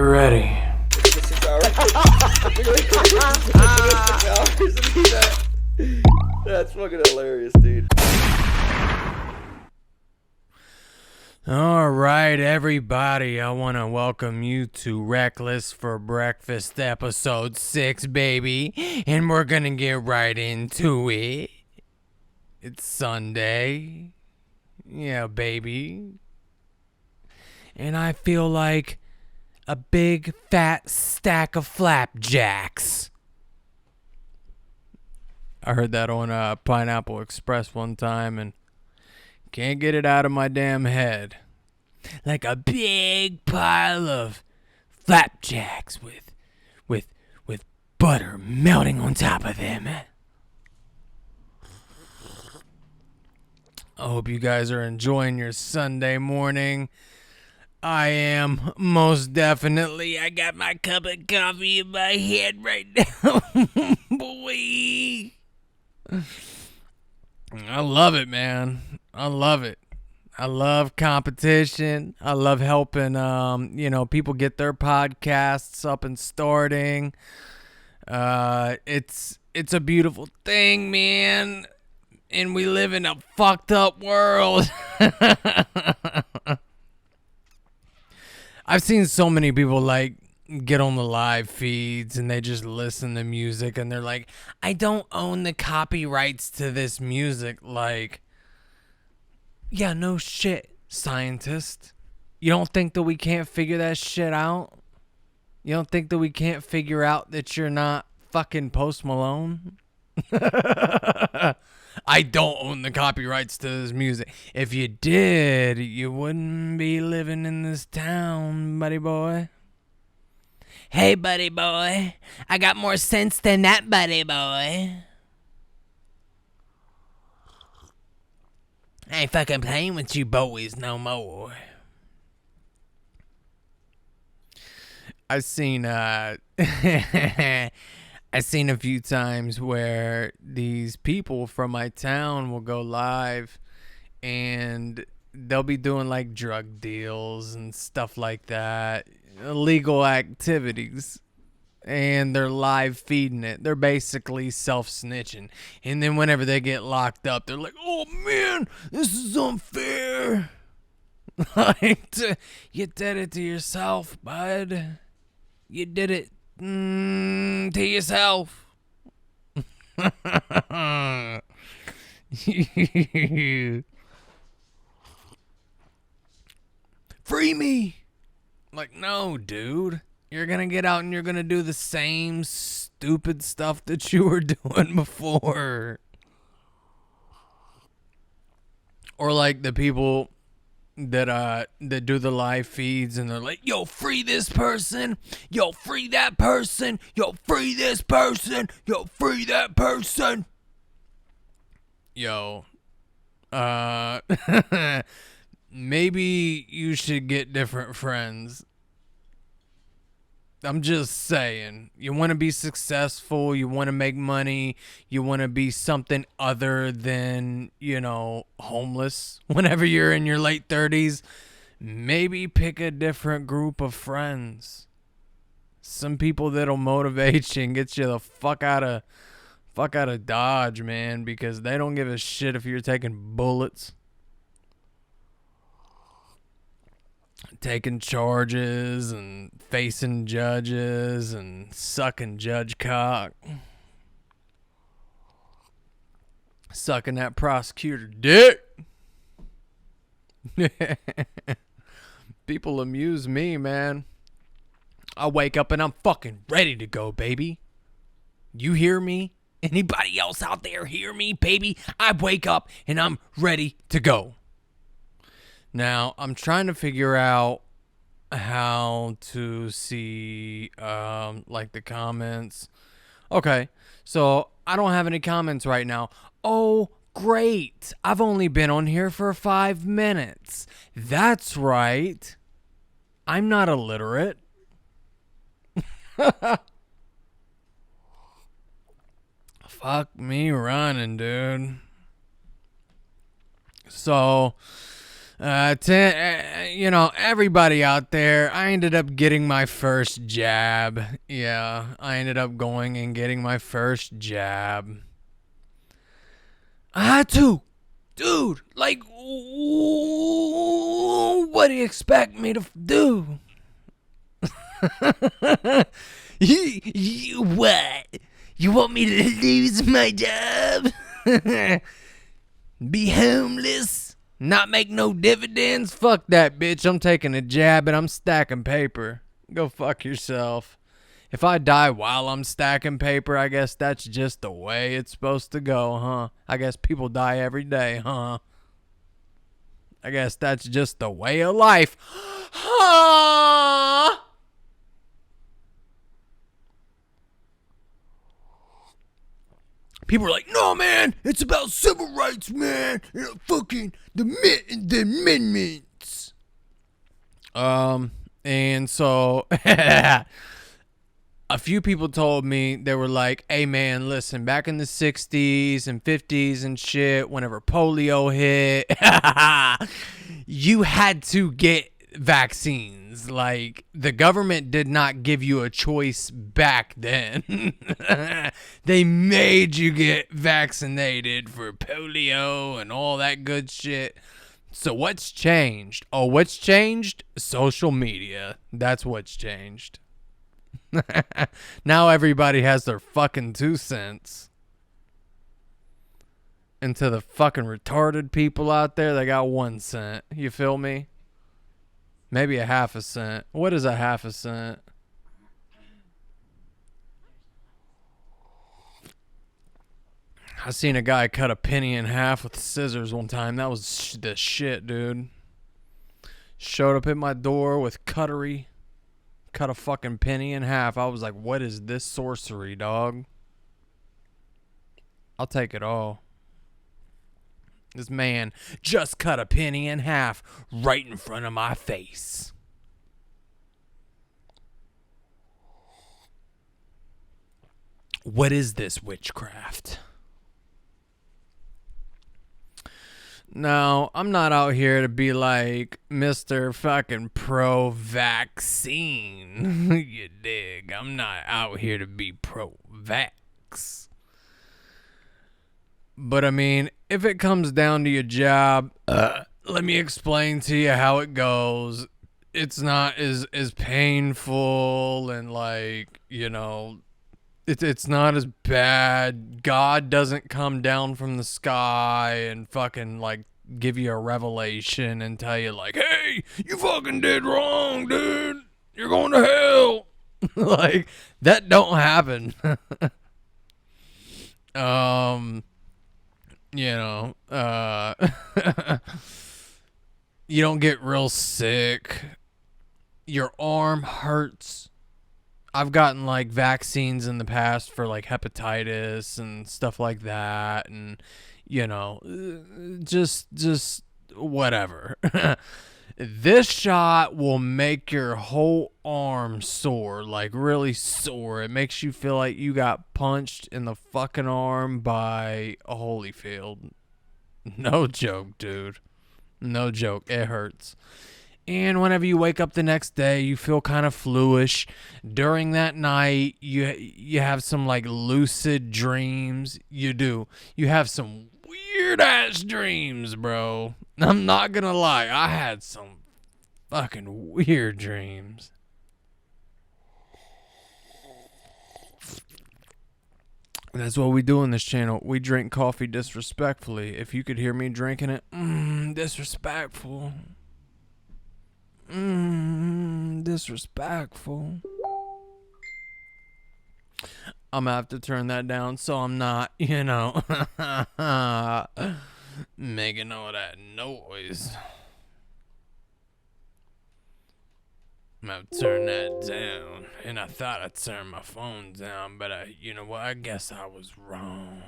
you're ready. That's fucking hilarious, dude. All right, everybody, I want to welcome you to Reckless for Breakfast episode 6, baby. And we're going to get right into it. It's Sunday. Yeah, baby. And I feel like a big fat stack of flapjacks. I heard that on Pineapple Express one time and can't get it out of my damn head. Like a big pile of flapjacks with butter melting on top of them. I hope you guys are enjoying your Sunday morning. I am, most definitely. I got my cup of coffee in my hand right now. Boy. I love it, man. I love it. I love competition. I love helping, people get their podcasts up and starting. It's a beautiful thing, man. And we live in a fucked up world. I've seen so many people get on the live feeds and they just listen to music and they're like, I don't own the copyrights to this music. Like, yeah, no shit, scientist. You don't think that we can't figure that shit out? You don't think that we can't figure out that you're not fucking Post Malone? I don't own the copyrights to this music. If you did, you wouldn't be living in this town, buddy boy. Hey, buddy boy. I got more sense than that, buddy boy. I ain't fucking playing with you boys no more. I've seen I've seen a few times where these people from my town will go live and they'll be doing like drug deals and stuff like that, illegal activities, and they're live feeding it. They're basically self-snitching. And then whenever they get locked up, they're like, oh man, this is unfair. Like, you did it to yourself, bud. You did it to yourself. Free me. Like, no, dude. You're gonna get out and you're gonna do the same stupid stuff that you were doing before. Or like the people that do the live feeds and they're like, yo, free this person, yo, free that person, yo, free this person, yo, free that person. Yo, maybe you should get different friends. I'm just saying, you want to be successful, you want to make money, you want to be something other than, homeless whenever you're in your late 30s, maybe pick a different group of friends. Some people that'll motivate you and get you the fuck out of Dodge, man, because they don't give a shit if you're taking bullets, taking charges and facing judges and sucking judge cock, sucking that prosecutor dick. People amuse me, man. I wake up and I'm fucking ready to go, baby. You hear me? Anybody else out there hear me, baby? I wake up and I'm ready to go. Now, I'm trying to figure out how to see, the comments. Okay, so I don't have any comments right now. Oh, great. I've only been on here for 5 minutes. That's right. I'm not illiterate. Fuck me running, dude. So, Everybody out there, I ended up getting my first jab. Yeah, I ended up going and getting my first jab. I had to. Dude, like, what do you expect me to do? What? You want me to lose my job? Be homeless? Not make no dividends? Fuck that, bitch. I'm taking a jab and I'm stacking paper. Go fuck yourself. If I die while I'm stacking paper, I guess that's just the way it's supposed to go, huh? I guess people die every day, huh? I guess that's just the way of life. Huh? People are like, no, man, it's about civil rights, man. Fucking the amendments. And so a few people told me, they were like, hey, man, listen, back in the 60s and 50s and shit, whenever polio hit, you had to get vaccines. Like, the government did not give you a choice back then. They made you get vaccinated for polio and all that good shit. So what's changed? Oh, what's changed? Social media. That's what's changed. Now everybody has their fucking 2 cents. And to the fucking retarded people out there, they got 1 cent. You feel me? Maybe a half a cent. What is a half a cent? I seen a guy cut a penny in half with scissors one time. That was the shit, dude. Showed up at my door with cutlery. Cut a fucking penny in half. I was like, what is this sorcery, dog? I'll take it all. This man just cut a penny in half right in front of my face. What is this witchcraft? No, I'm not out here to be like Mr. fucking pro-vaccine. You dig? I'm not out here to be pro-vax. But I mean, if it comes down to your job, let me explain to you how it goes. It's not as painful and like, it's not as bad. God doesn't come down from the sky and fucking like give you a revelation and tell you like, hey, you fucking did wrong, dude. You're going to hell. Like, that don't happen. You don't get real sick. Your arm hurts. I've gotten like vaccines in the past for like hepatitis and stuff like that, and just whatever. This shot will make your whole arm sore, like really sore. It makes you feel like you got punched in the fucking arm by a Holyfield. No joke, dude. No joke. It hurts. And whenever you wake up the next day, you feel kind of fluish. During that night, you have some like lucid dreams. You do. You have some weird ass dreams, bro. I'm not gonna lie. I had some fucking weird dreams. That's what we do on this channel. We drink coffee disrespectfully. If you could hear me drinking it, disrespectful. Disrespectful. I'm gonna have to turn that down so I'm not, making all that noise. I'm gonna have to turn that down. And I thought I'd turn my phone down, but you know what? I guess I was wrong.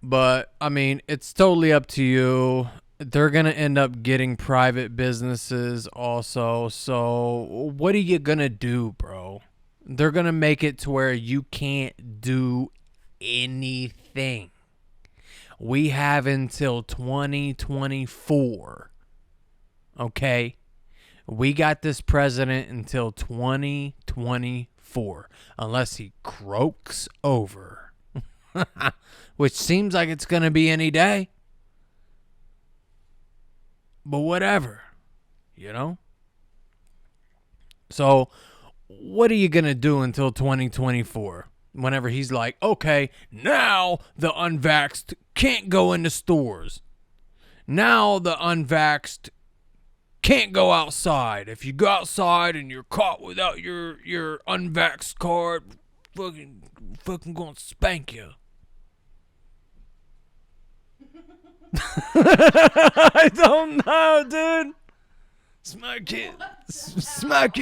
But, I mean, it's totally up to you. They're going to end up getting private businesses also. So what are you going to do, bro? They're going to make it to where you can't do anything. We have until 2024. Okay? We got this president until 2024. Unless he croaks over. Which seems like it's going to be any day. But whatever. You know? So, what are you going to do until 2024? Whenever he's like, okay, now the unvaxxed can't go into stores. Now the unvaxxed can't go outside. If you go outside and you're caught without your unvaxxed card, fucking gonna spank you. I don't know, dude. Smack you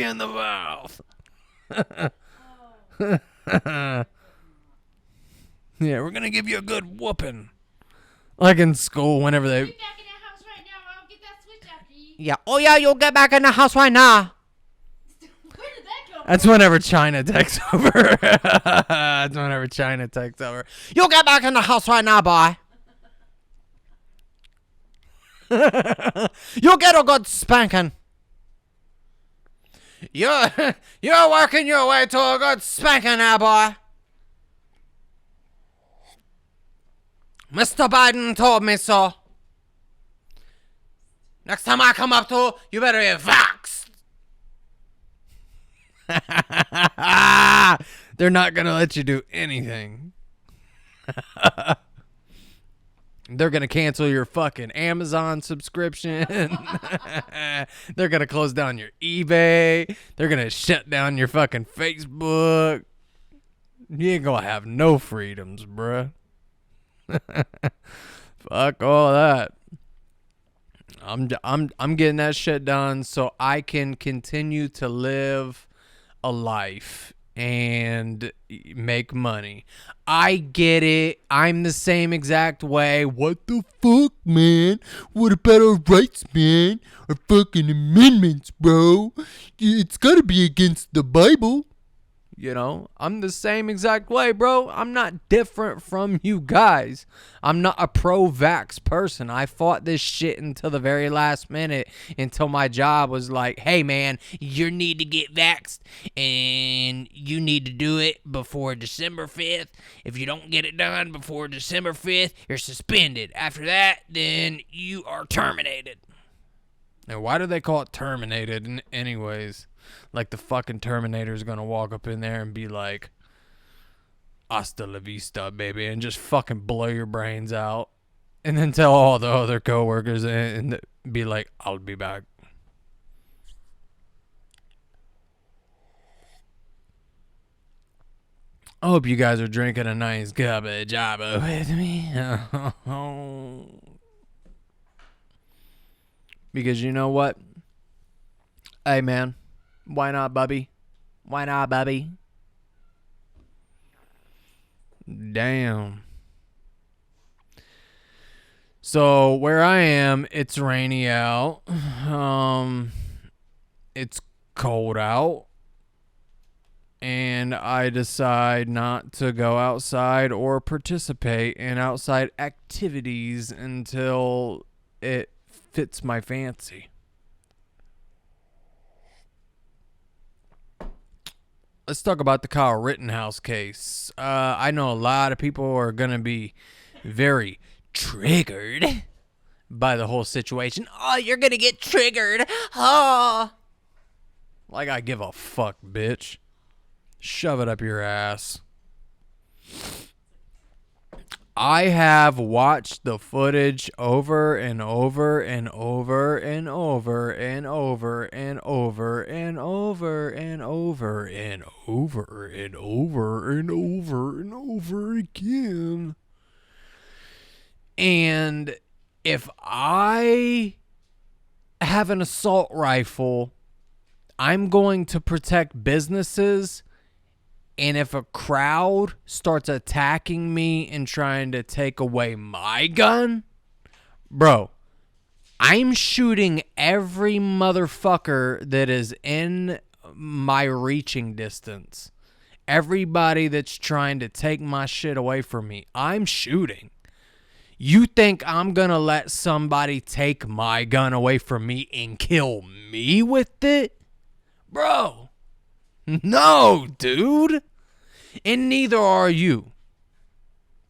in the mouth. Yeah, we're gonna give you a good whooping. Like in school, whenever they. Get back in that house right now, or I'll get that switch after you. Yeah. Oh yeah, you'll get back in the house right now. Where did that come That's whenever China takes over. That's whenever China takes over. You'll get back in the house right now, boy. You'll get a good spanking. You're working your way to a good spanking now, boy. Mr. Biden told me so. Next time I come up to you better be vaxxed. They're not going to let you do anything. They're going to cancel your fucking Amazon subscription. They're going to close down your eBay. They're going to shut down your fucking Facebook. You ain't going to have no freedoms, bruh. Fuck all that. I'm getting that shit done so I can continue to live a life and make money. I get it. I'm the same exact way. What the fuck, man? What about our rights, man? Our fucking amendments, bro. It's gotta be against the Bible. You know, I'm the same exact way, bro. I'm not different from you guys. I'm not a pro-vax person. I fought this shit until the very last minute, until my job was like, hey, man, you need to get vaxxed, and you need to do it before December 5th. If you don't get it done before December 5th, you're suspended. After that, then you are terminated. Now, why do they call it terminated anyways? Like the fucking Terminator's gonna walk up in there and be like, hasta la vista, baby, and just fucking blow your brains out. And then tell all the other coworkers and be like, I'll be back. I hope you guys are drinking a nice cup of Java with me. Because you know what? Hey, man. Why not, Bubby? Why not, Bubby? Damn. So, where I am, it's rainy out. It's cold out. And I decide not to go outside or participate in outside activities until it fits my fancy. Let's talk about the Kyle Rittenhouse case. I know a lot of people are going to be very triggered by the whole situation. Oh, you're going to get triggered. Oh. Like I give a fuck, bitch. Shove it up your ass. I have watched the footage over and over and over and over and over and over and over and over and over and over and over and over again. And if I have an assault rifle, I'm going to protect businesses. And if a crowd starts attacking me and trying to take away my gun, bro, I'm shooting every motherfucker that is in my reaching distance. Everybody that's trying to take my shit away from me, I'm shooting. You think I'm going to let somebody take my gun away from me and kill me with it? Bro, no, dude. And neither are you.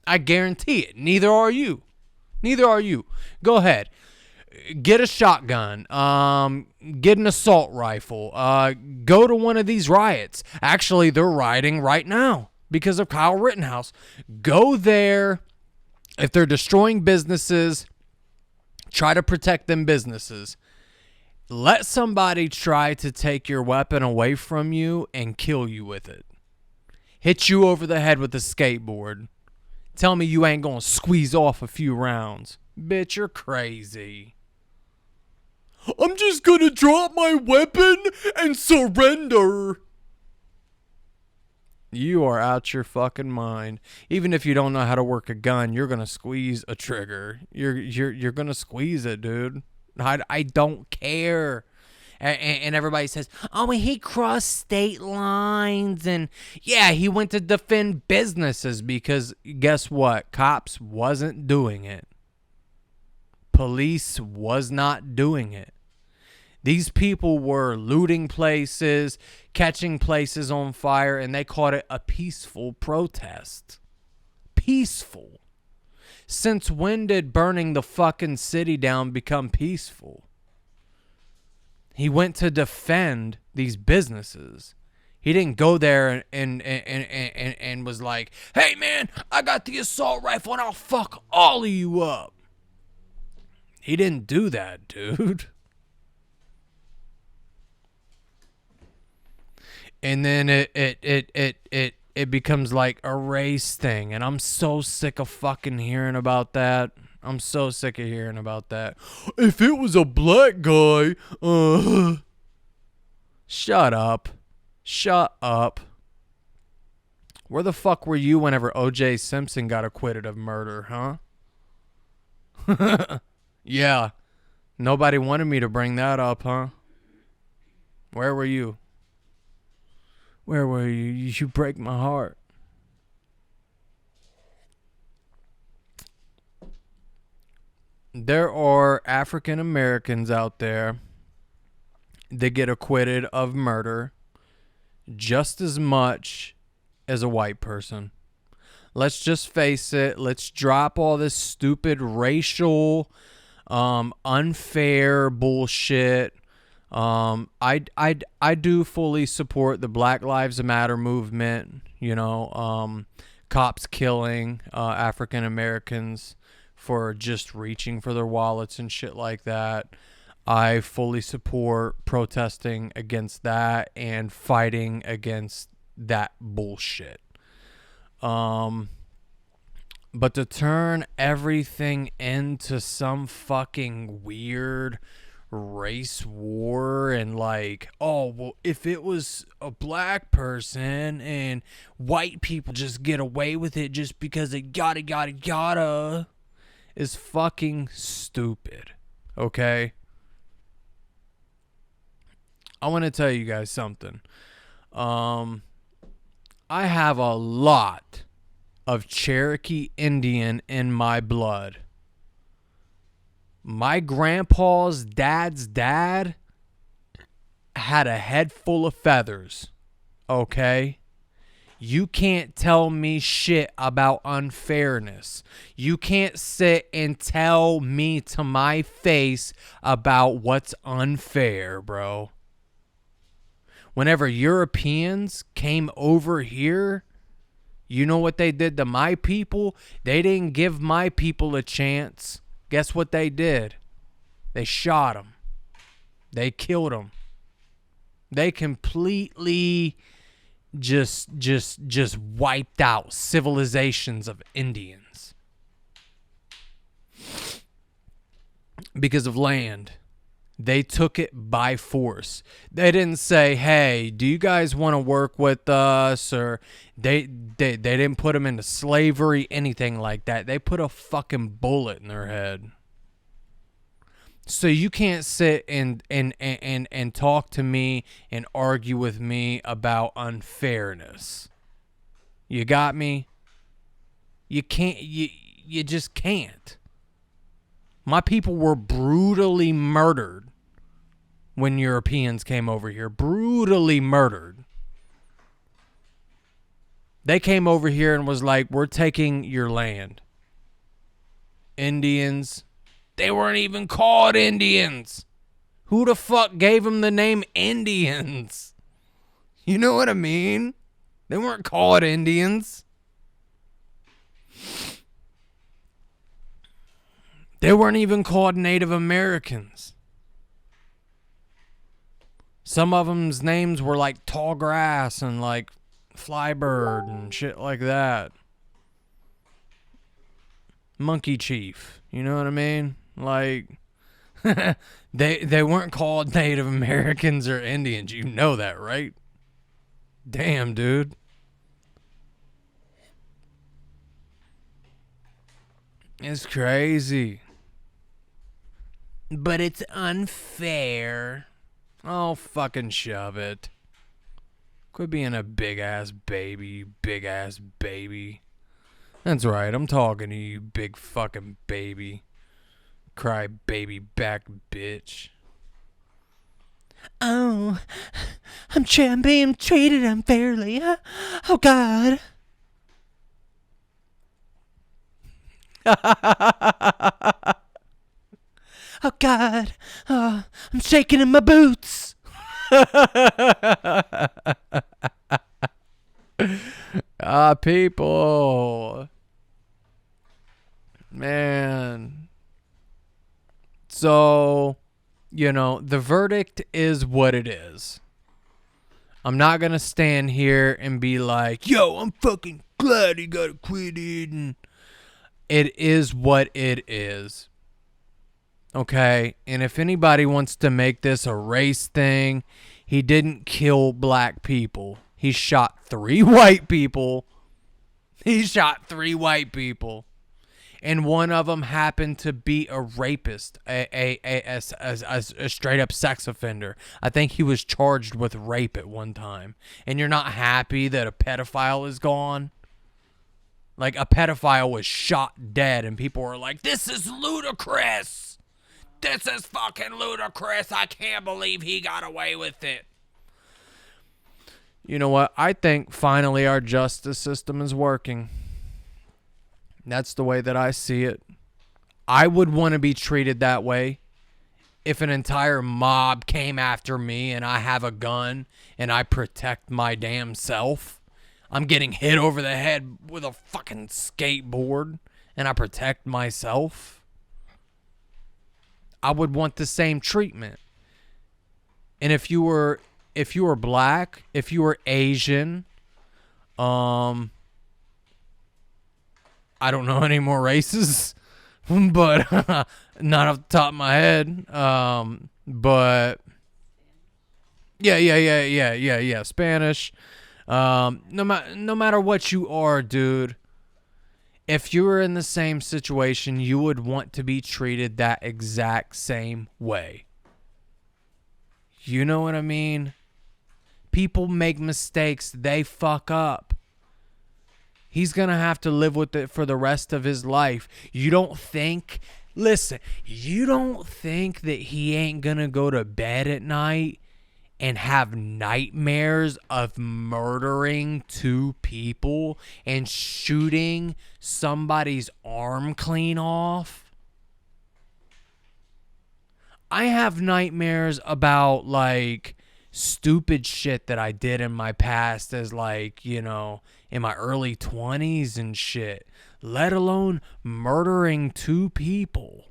I guarantee it. Neither are you. Neither are you. Go ahead. Get a shotgun. Get an assault rifle. Go to one of these riots. Actually, they're rioting right now because of Kyle Rittenhouse. Go there. If they're destroying businesses, try to protect them businesses. Let somebody try to take your weapon away from you and kill you with it. Hit you over the head with a skateboard. Tell me you ain't gonna squeeze off a few rounds. Bitch, you're crazy. I'm just gonna drop my weapon and surrender. You are out your fucking mind. Even if you don't know how to work a gun, you're gonna squeeze a trigger. You're gonna squeeze it, dude. I don't care. And everybody says, oh, he crossed state lines. And yeah, he went to defend businesses because guess what? Cops wasn't doing it. Police was not doing it. These people were looting places, catching places on fire, and they called it a peaceful protest. Peaceful. Since when did burning the fucking city down become peaceful? He went to defend these businesses. He didn't go there and was like, hey man, I got the assault rifle and I'll fuck all of you up. He didn't do that, dude. And then it becomes like a race thing. And I'm so sick of fucking hearing about that. I'm so sick of hearing about that. If it was a black guy, shut up. Shut up. Where the fuck were you whenever O.J. Simpson got acquitted of murder, huh? Yeah. Nobody wanted me to bring that up, huh? Where were you? Where were you? You break my heart. There are African Americans out there that get acquitted of murder just as much as a white person. Let's just face it. Let's drop all this stupid racial, unfair bullshit. I do fully support the Black Lives Matter movement. You know, cops killing African Americans for just reaching for their wallets and shit like that. I fully support protesting against that and fighting against that bullshit. But to turn everything into some fucking weird race war and like, oh, well, if it was a black person and white people just get away with it just because it yada is fucking stupid. Okay? I want to tell you guys something. I have a lot of Cherokee Indian in my blood. My grandpa's dad's dad had a head full of feathers. Okay? You can't tell me shit about unfairness. You can't sit and tell me to my face about what's unfair, bro. Whenever Europeans came over here, you know what they did to my people? They didn't give my people a chance. Guess what they did? They shot them. They killed them. They completely just wiped out civilizations of Indians because of land. They took it by force. They didn't say, hey, do you guys want to work with us? Or they didn't put them into slavery, anything like that. They put a fucking bullet in their head. So you can't sit and talk to me and argue with me about unfairness. You got me? You can't. You just can't. My people were brutally murdered when Europeans came over here. Brutally murdered. They came over here and was like, we're taking your land. Indians. They weren't even called Indians. Who the fuck gave them the name Indians? You know what I mean? They weren't called Indians. They weren't even called Native Americans. Some of them's names were like tall grass and like flybird and shit like that. Monkey chief. You know what I mean? Like, they weren't called Native Americans or Indians. You know that, right? Damn, dude. It's crazy. But it's unfair. Oh, fucking shove it. Quit being a big-ass baby, big-ass baby. That's right, I'm talking to you, big fucking baby. Cry baby back, bitch. Oh, I'm being treated unfairly. Oh, God. Oh, God. Oh, I'm shaking in my boots. People. Man. So, you know, the verdict is what it is. I'm not going to stand here and be like, yo, I'm fucking glad he got acquitted. And it is what it is. Okay? And if anybody wants to make this a race thing, he didn't kill black people. He shot 3 white people. He shot 3 white people. And one of them happened to be a rapist, a straight up sex offender. I think he was charged with rape at one time. And you're not happy that a pedophile is gone? Like, a pedophile was shot dead, and people were like, this is ludicrous. This is fucking ludicrous. I can't believe he got away with it. You know what? I think finally our justice system is working. That's the way that I see it. I would want to be treated that way. If an entire mob came after me and I have a gun and I protect my damn self, I'm getting hit over the head with a fucking skateboard and I protect myself, I would want the same treatment. And if you were black, if you were Asian, I don't know any more races, but not off the top of my head. But yeah. Spanish. No matter what you are, dude, if you were in the same situation, you would want to be treated that exact same way. You know what I mean? People make mistakes. They fuck up. He's going to have to live with it for the rest of his life. You don't think that he ain't going to go to bed at night and have nightmares of murdering 2 people and shooting somebody's arm clean off? I have nightmares about, like, stupid shit that I did in my past as, like, you know, in my early 20s and shit, let alone murdering 2 people.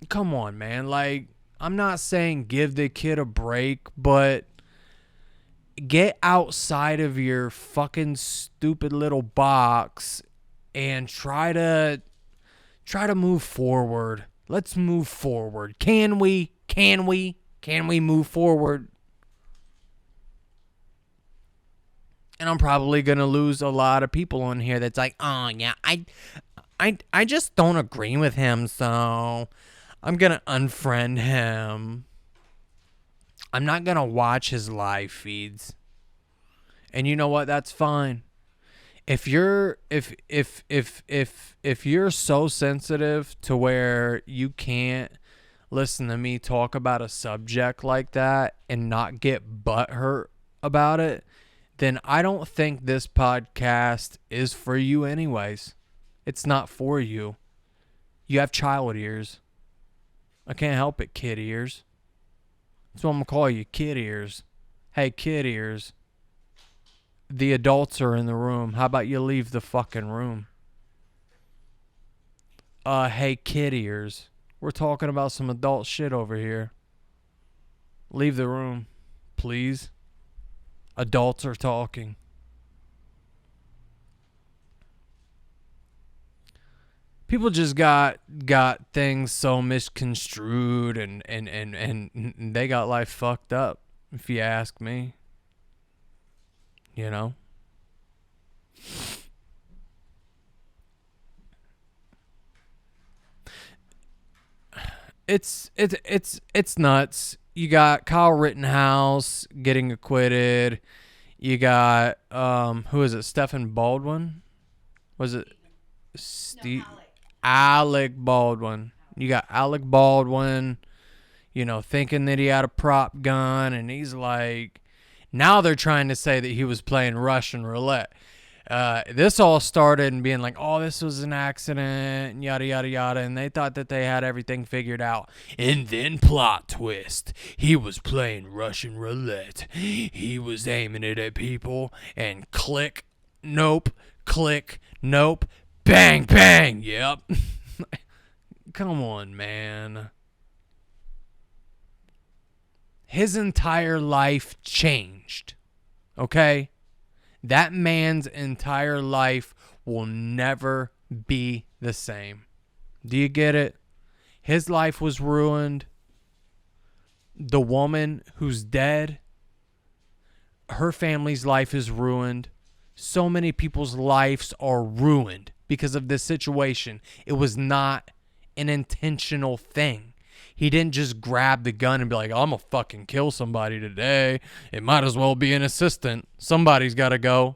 Come on, man. Like, I'm not saying give the kid a break, but get outside of your fucking stupid little box and try to move forward. Let's move forward. Can we move forward? And I'm probably going to lose a lot of people on here that's like, oh, yeah, I just don't agree with him, so I'm going to unfriend him. I'm not going to watch his live feeds. And you know what? That's fine. If you're if you're so sensitive to where you can't listen to me talk about a subject like that and not get butthurt about it, then I don't think this podcast is for you anyways. It's not for you. You have child ears. I can't help it, kid ears. That's what I'm going to call you, kid ears. Hey, kid ears. The adults are in the room. How about you leave the fucking room? Hey, kid ears. We're talking about some adult shit over here. Leave the room, please. Adults are talking. People just got things so misconstrued and they got life fucked up, if you ask me. You know? It's nuts. You got Kyle Rittenhouse getting acquitted. You got who is it? Stephen Baldwin? Was it Steve? No, Alec Baldwin. You got Alec Baldwin, thinking that he had a prop gun, and he's like, now they're trying to say that he was playing Russian roulette. This all started and being like, oh, this was an accident, yada, yada, yada, and they thought that they had everything figured out. And then plot twist, he was playing Russian roulette. He was aiming it at people, and click, nope, bang, bang, yep. Come on, man. His entire life changed, okay? That man's entire life will never be the same. Do you get it? His life was ruined. The woman who's dead, her family's life is ruined. So many people's lives are ruined because of this situation. It was not an intentional thing. He didn't just grab the gun and be like, I'm going to fucking kill somebody today. It might as well be an assistant. Somebody's got to go.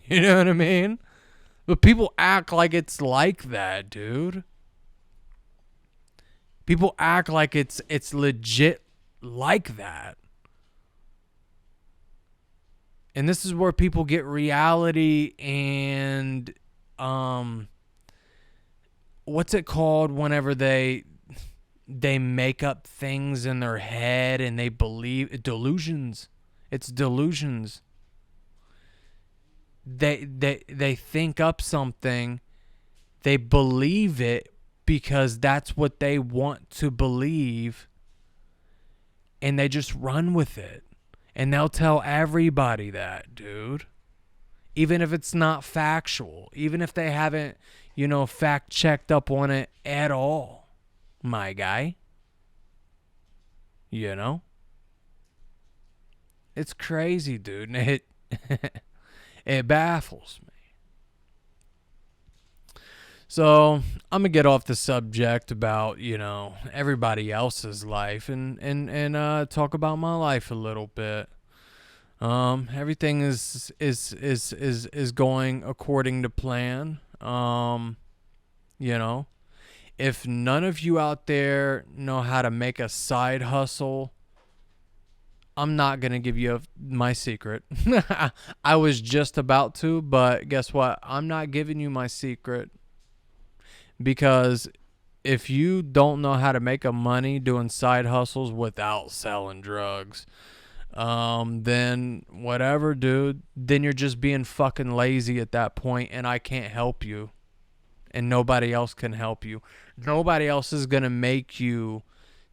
You know what I mean? But people act like it's like that, dude. People act like it's legit like that. And this is where people get reality and what's it called whenever they make up things in their head and they believe delusions. It's delusions. They think up something, they believe it because that's what they want to believe, and they just run with it. And they'll tell everybody that, dude. Even if it's not factual, even if they haven't, fact checked up on it at all. My guy. It's crazy, dude. And it baffles me. So I'm gonna get off the subject about, everybody else's life and talk about my life a little bit. Everything is going according to plan. If none of you out there know how to make a side hustle, I'm not going to give you my secret. I was just about to, but guess what? I'm not giving you my secret. Because if you don't know how to make a money doing side hustles without selling drugs, then whatever, dude. Then you're just being fucking lazy at that point, and I can't help you. And nobody else can help you. Nobody else is going to make you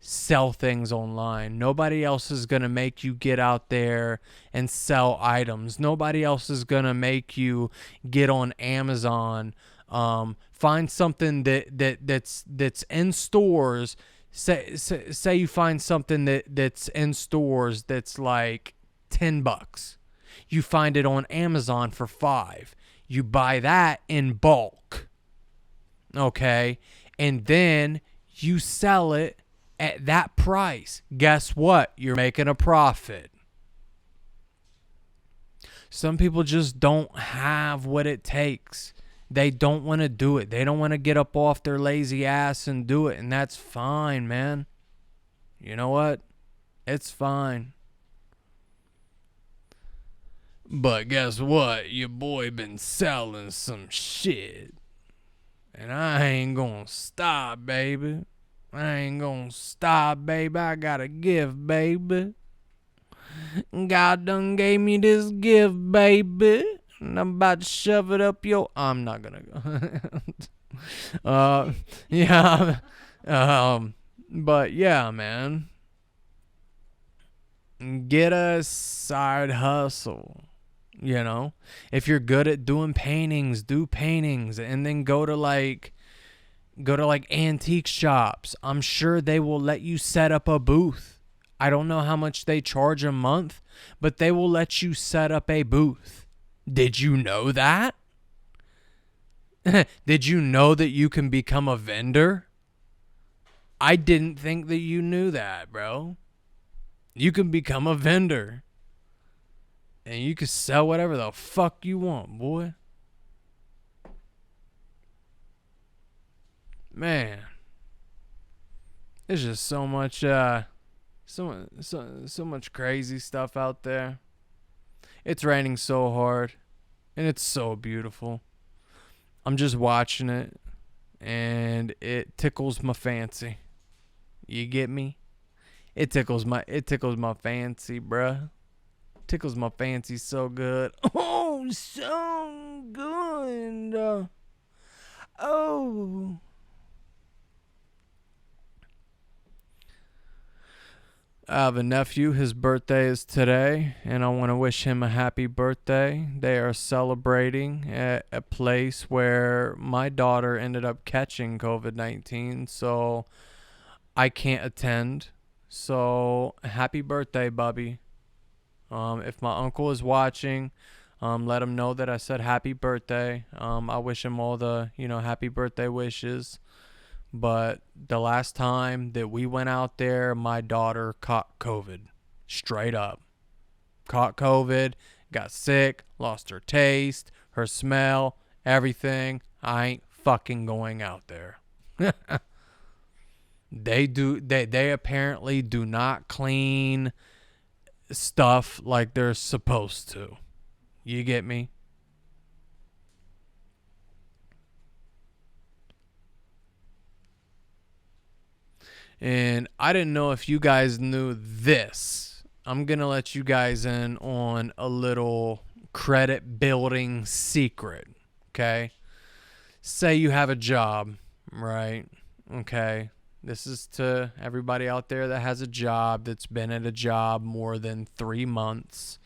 sell things online. Nobody else is going to make you get out there and sell items. Nobody else is going to make you get on Amazon, find something that's in stores. Say you find something that's in stores that's like $10. You find it on Amazon for $5. You buy that in bulk. Okay, and then you sell it at that price. Guess what? You're making a profit. Some people just don't have what it takes. They don't want to do it. They don't want to get up off their lazy ass and do it. And that's fine, man. You know what? It's fine. But guess what? Your boy been selling some shit. And I ain't gonna stop, baby. I ain't gonna stop, baby. I gotta give, baby. God done gave me this gift, baby. And I'm about to shove it up your... I'm not gonna go. Yeah. But yeah, man. Get a side hustle. You know, if you're good at doing paintings, do paintings, and then go to like antique shops. I'm sure they will let you set up a booth. I don't know how much they charge a month, but they will let you set up a booth. Did you know that? Did you know that you can become a vendor? I didn't think that you knew that, bro. You can become a vendor. And you can sell whatever the fuck you want, boy. Man. There's just so much so much crazy stuff out there. It's raining so hard. And it's so beautiful. I'm just watching it. And it tickles my fancy. You get me? It tickles my fancy, bruh. Tickles my fancy so good. Oh, so good. Oh. I have a nephew. His birthday is today, and I want to wish him a happy birthday. They are celebrating at a place where my daughter ended up catching COVID-19, so I can't attend. So, happy birthday, Bubby. If my uncle is watching, let him know that I said happy birthday. I wish him all the, happy birthday wishes. But the last time that we went out there, my daughter caught COVID. Straight up. Caught COVID, got sick, lost her taste, her smell, everything. I ain't fucking going out there. They apparently do not clean stuff like they're supposed to. You get me? And I didn't know if you guys knew this. I'm going to let you guys in on a little credit building secret. Okay? Say you have a job, right? Okay. This is to everybody out there that has a job, that's been at a job more than 3 months.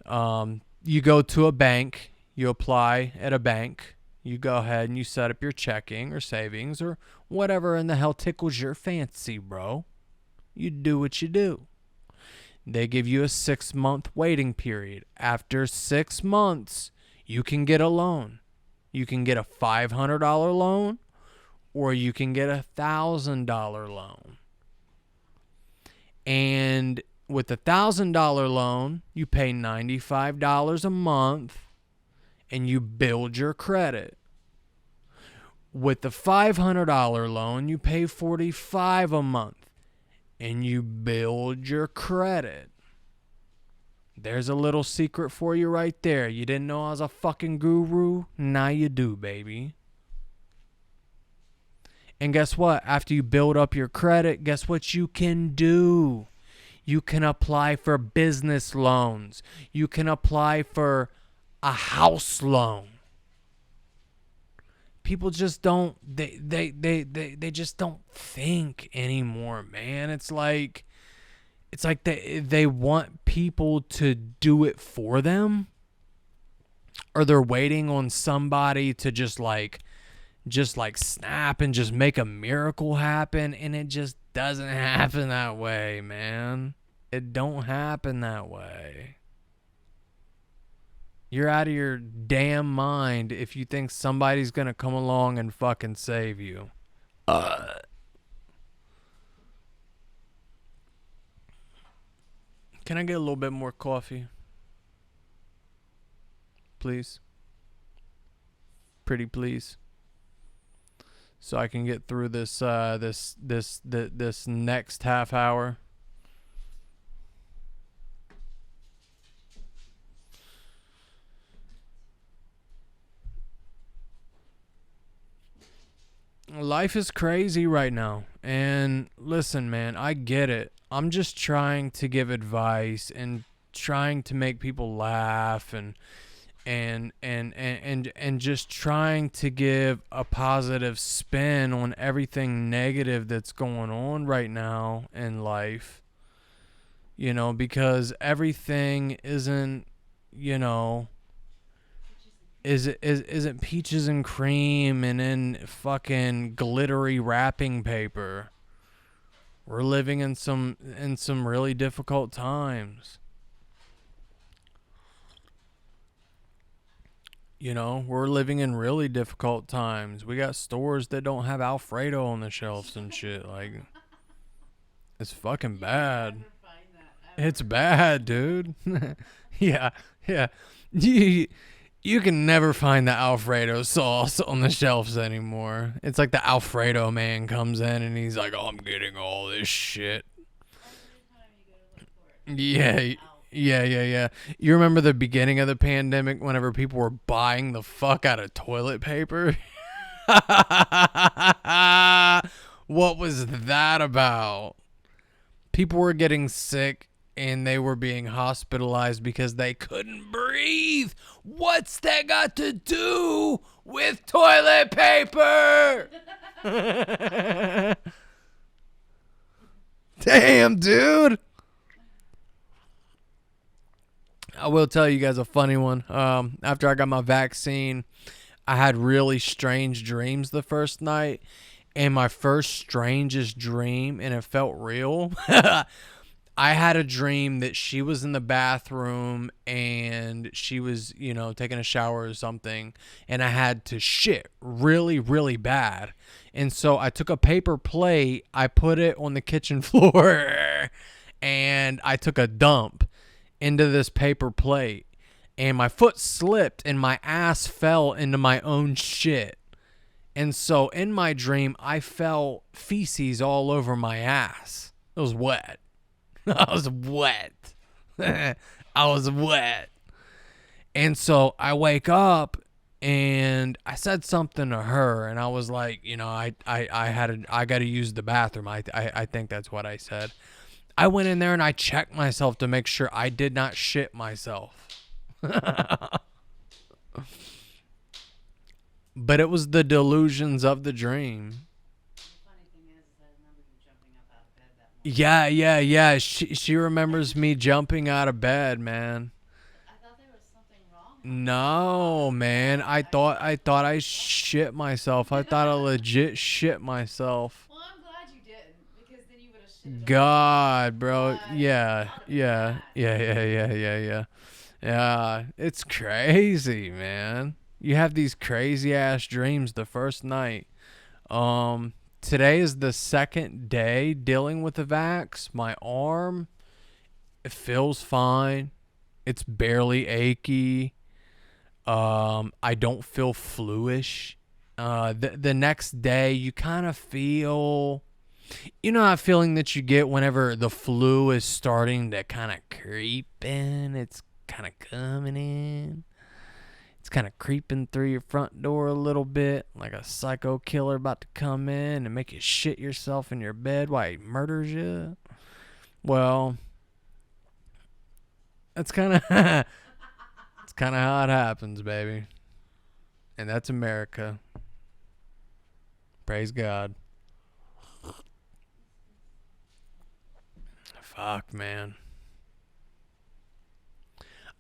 You go to a bank, you apply at a bank, you go ahead and you set up your checking or savings or whatever in the hell tickles your fancy, bro. You do what you do. They give you a 6-month waiting period. After 6 months, you can get a loan. You can get a $500 loan, or you can get a $1,000 loan. And with the $1,000 loan, you pay $95 a month and you build your credit. With the $500 loan, you pay $45 a month and you build your credit. There's a little secret for you right there. You didn't know I was a fucking guru? Now you do, baby. And guess what? After you build up your credit, guess what you can do? You can apply for business loans. You can apply for a house loan. People just don't, they just don't think anymore, man. It's like they want people to do it for them, or they're waiting on somebody to just like snap and just make a miracle happen, and it just doesn't happen that way, man. It don't happen that way. You're out of your damn mind if you think somebody's gonna come along and fucking save you. Can I get a little bit more coffee? please. Pretty please. So I can get through this this next half hour. Life is crazy right now. And listen, man, I get it. I'm just trying to give advice and trying to make people laugh and just trying to give a positive spin on everything negative that's going on right now in life. You know, because everything isn't, you know, isn't peaches and cream and in fucking glittery wrapping paper. We're living in some really difficult times. You know, we're living in really difficult times. We got stores that don't have Alfredo on the shelves and shit. Like, it's fucking bad. It's bad, dude. Yeah. You can never find the Alfredo sauce on the shelves anymore. It's like the Alfredo man comes in and he's like, "Oh, I'm getting all this shit." Yeah. You remember the beginning of the pandemic whenever people were buying the fuck out of toilet paper? What was that about? People were getting sick and they were being hospitalized because they couldn't breathe. What's that got to do with toilet paper? Damn, dude. I will tell you guys a funny one. After I got my vaccine, I had really strange dreams the first night. And my first strangest dream, and it felt real, I had a dream that she was in the bathroom and she was, you know, taking a shower or something. And I had to shit really, really bad. And so I took a paper plate, I put it on the kitchen floor, and I took a dump into this paper plate, and my foot slipped and my ass fell into my own shit. And so in my dream, I felt feces all over my ass. It was wet. I was wet. I was wet. And so I wake up and I said something to her, and I was like, you know, I got to use the bathroom. I think that's what I said. I went in there and I checked myself to make sure I did not shit myself. But it was the delusions of the dream. The funny thing is, I remember you jumping up out of bed that morning. Yeah. She remembers me jumping out of bed, man. I thought there was something wrong. No, man. I thought I shit myself. I thought I legit shit myself. Well, I'm glad you didn't, because then you would have shit. God, bro. Yeah. Yeah, it's crazy, man. You have these crazy ass dreams the first night. Today is the second day dealing with the vax. My arm, it feels fine. It's barely achy. I don't feel fluish. The next day you kind of feel, you know that feeling that you get whenever the flu is starting to kind of creep in. It's kind of coming in. It's kind of creeping through your front door a little bit, like a psycho killer about to come in and make you shit yourself in your bed while he murders you. Well, that's kind of it's kind of how it happens, baby. And that's America. Praise God. Fuck, man.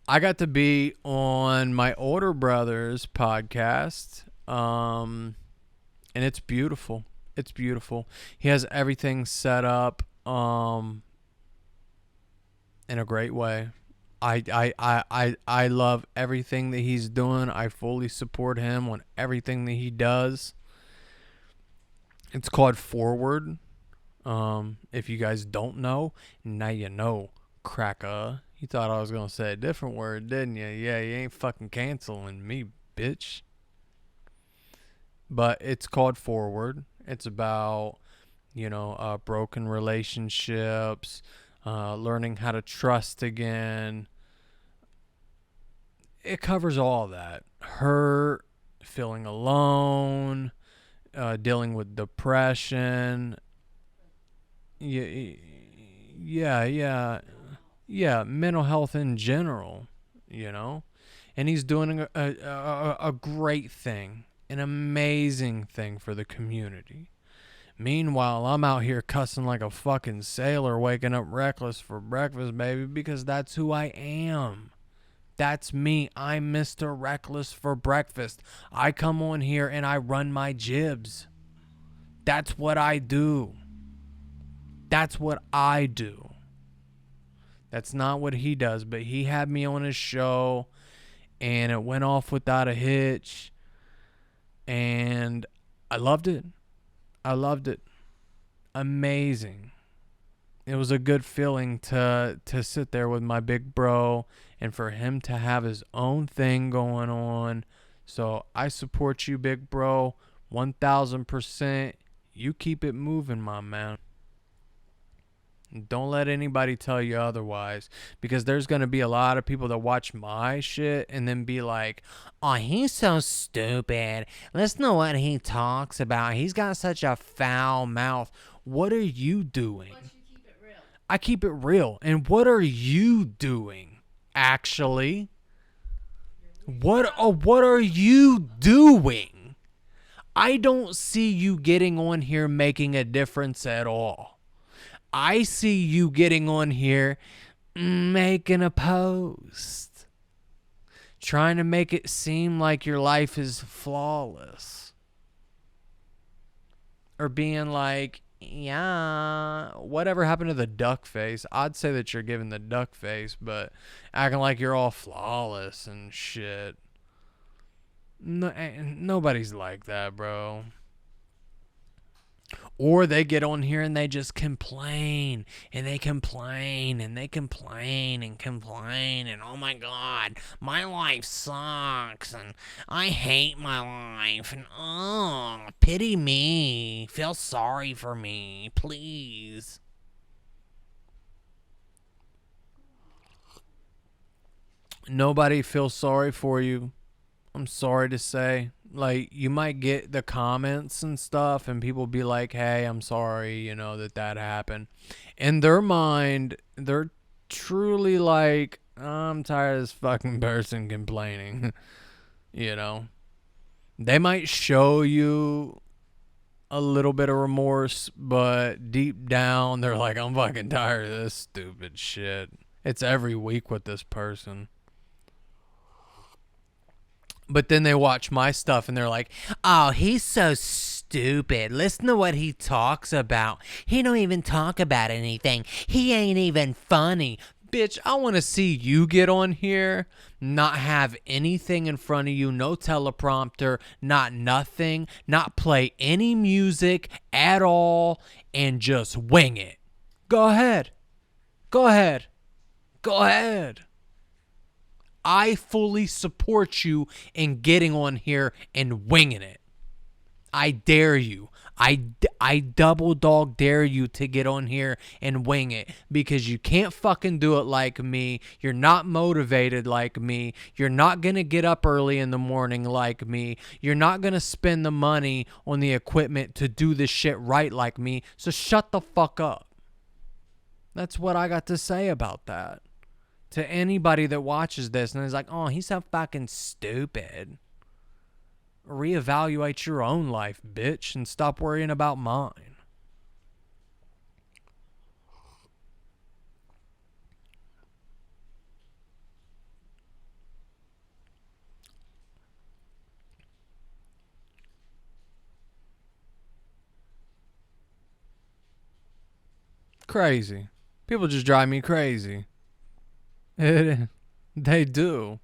I got to be on my older brother's podcast, and it's beautiful. It's beautiful. He has everything set up in a great way. I love everything that he's doing. I fully support him on everything that he does. It's called Forward. If you guys don't know, now you know. cracker. You thought I was going to say a different word, didn't you? Yeah, you ain't fucking canceling me, bitch. But it's called Forward. It's about, broken relationships, learning how to trust again. It covers all that. Hurt, feeling alone, dealing with depression. Yeah, mental health in general, And he's doing a great thing, an amazing thing for the community. Meanwhile, I'm out here cussing like a fucking sailor, waking up reckless for breakfast, baby, because that's who I am. That's me. I'm Mr. Reckless for breakfast. I come on here and I run my jibs. That's what I do. That's what I do. That's not what he does, but he had me on his show and it went off without a hitch. And I loved it. I loved it. Amazing. It was a good feeling to sit there with my big bro and for him to have his own thing going on. So I support you, big bro, 1,000%. You keep it moving, my man. Don't let anybody tell you otherwise, because there's going to be a lot of people that watch my shit and then be like, oh, he's so stupid. Listen to what he talks about. He's got such a foul mouth. What are you doing? But you keep it real. I keep it real. And what are you doing, actually? What are you doing? I don't see you getting on here making a difference at all. I see you getting on here making a post, trying to make it seem like your life is flawless, or being like, yeah, whatever happened to the duck face? I'd say that you're giving the duck face, but acting like you're all flawless and shit. No, nobody's like that, bro. Or they get on here and they just complain and they complain and they complain and complain and oh my god, my life sucks and I hate my life and oh, pity me, feel sorry for me, please. Nobody feels sorry for you. I'm sorry to say. Like, you might get the comments and stuff and people be like, hey, I'm sorry, that happened. In their mind, they're truly like, I'm tired of this fucking person complaining. They might show you a little bit of remorse, but deep down, they're like, I'm fucking tired of this stupid shit. It's every week with this person. But then they watch my stuff and they're like, oh, he's so stupid. Listen to what he talks about. He don't even talk about anything. He ain't even funny. Bitch, I want to see you get on here, not have anything in front of you, no teleprompter, not nothing, not play any music at all, and just wing it. Go ahead. Go ahead. Go ahead. I fully support you in getting on here and winging it. I dare you. I double dog dare you to get on here and wing it, because you can't fucking do it like me. You're not motivated like me. You're not going to get up early in the morning like me. You're not going to spend the money on the equipment to do this shit right like me. So shut the fuck up. That's what I got to say about that. To anybody that watches this and is like, oh, he's so fucking stupid. Reevaluate your own life, bitch, and stop worrying about mine. Crazy. People just drive me crazy. They do.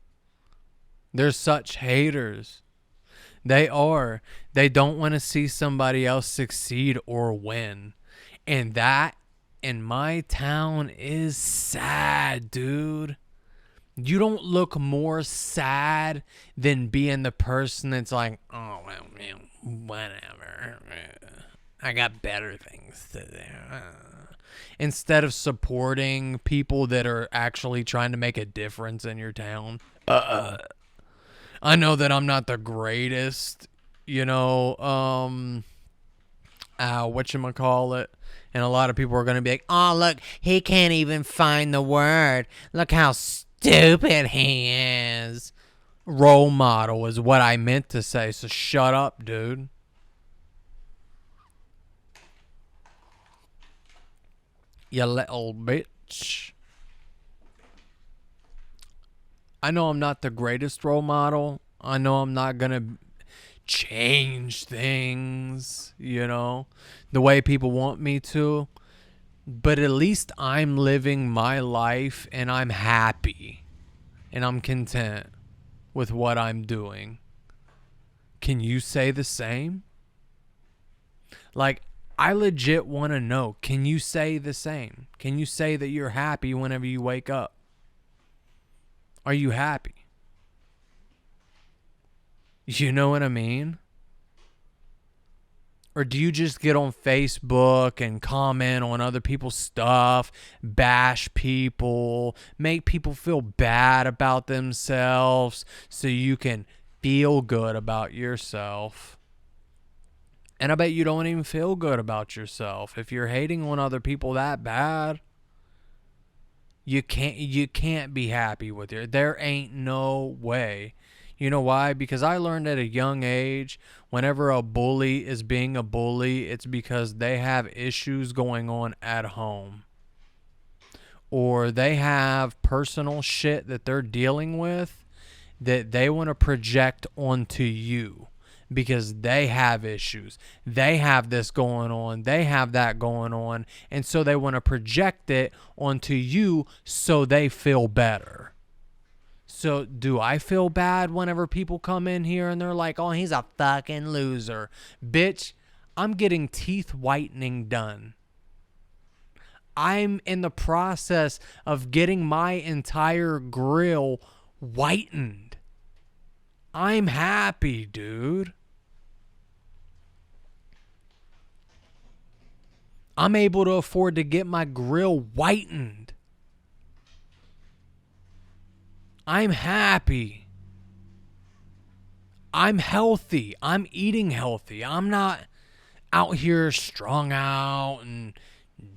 They're such haters. They are. They don't want to see somebody else succeed or win. And that in my town is sad, dude. You don't look more sad than being the person that's like, oh, well, whatever. I got better things to do. Instead of supporting people that are actually trying to make a difference in your town. I know that I'm not the greatest, whatchamacallit. And a lot of people are going to be like, oh, look, he can't even find the word. Look how stupid he is. Role model is what I meant to say, so shut up, dude. You little bitch. I know I'm not the greatest role model. I know I'm not going to change things, the way people want me to. But at least I'm living my life and I'm happy and I'm content with what I'm doing. Can you say the same? Like, I legit want to know, can you say the same? Can you say that you're happy whenever you wake up? Are you happy? You know what I mean? Or do you just get on Facebook and comment on other people's stuff, bash people, make people feel bad about themselves so you can feel good about yourself? And I bet you don't even feel good about yourself. If you're hating on other people that bad, you can't be happy with your. There ain't no way. You know why? Because I learned at a young age, whenever a bully is being a bully, it's because they have issues going on at home. Or they have personal shit that they're dealing with that they want to project onto you because they have issues. They have this going on. They have that going on. And so they want to project it onto you so they feel better. So do I feel bad whenever people come in here and they're like, oh, he's a fucking loser? Bitch, I'm getting teeth whitening done. I'm in the process of getting my entire grill whitened. I'm happy, dude. I'm able to afford to get my grill whitened. I'm happy. I'm healthy. I'm eating healthy. I'm not out here strung out and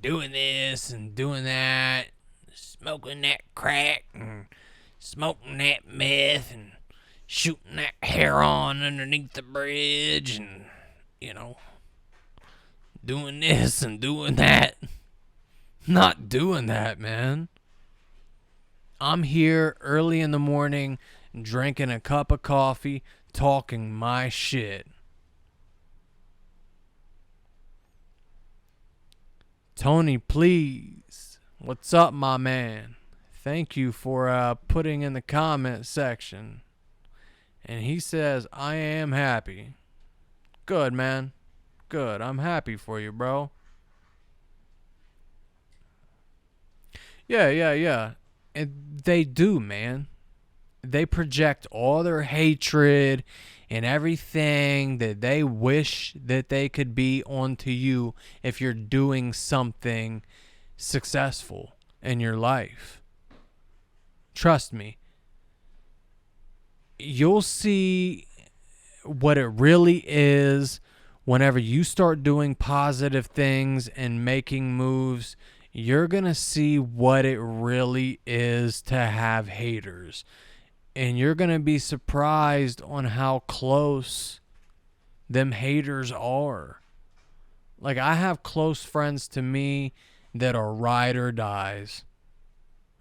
doing this and doing that, smoking that crack and smoking that meth and shooting that heroin underneath the bridge and, doing this and doing that. Not doing that, man. I'm here early in the morning, drinking a cup of coffee, talking my shit. Tony, please. What's up, my man? Thank you for putting in the comment section. And he says, I am happy. Good, man. Good. I'm happy for you, bro. Yeah. And they do, man. They project all their hatred and everything that they wish that they could be onto you if you're doing something successful in your life. Trust me. You'll see what it really is whenever you start doing positive things and making moves. You're going to see what it really is to have haters. And you're going to be surprised on how close them haters are. Like, I have close friends to me that are ride or dies.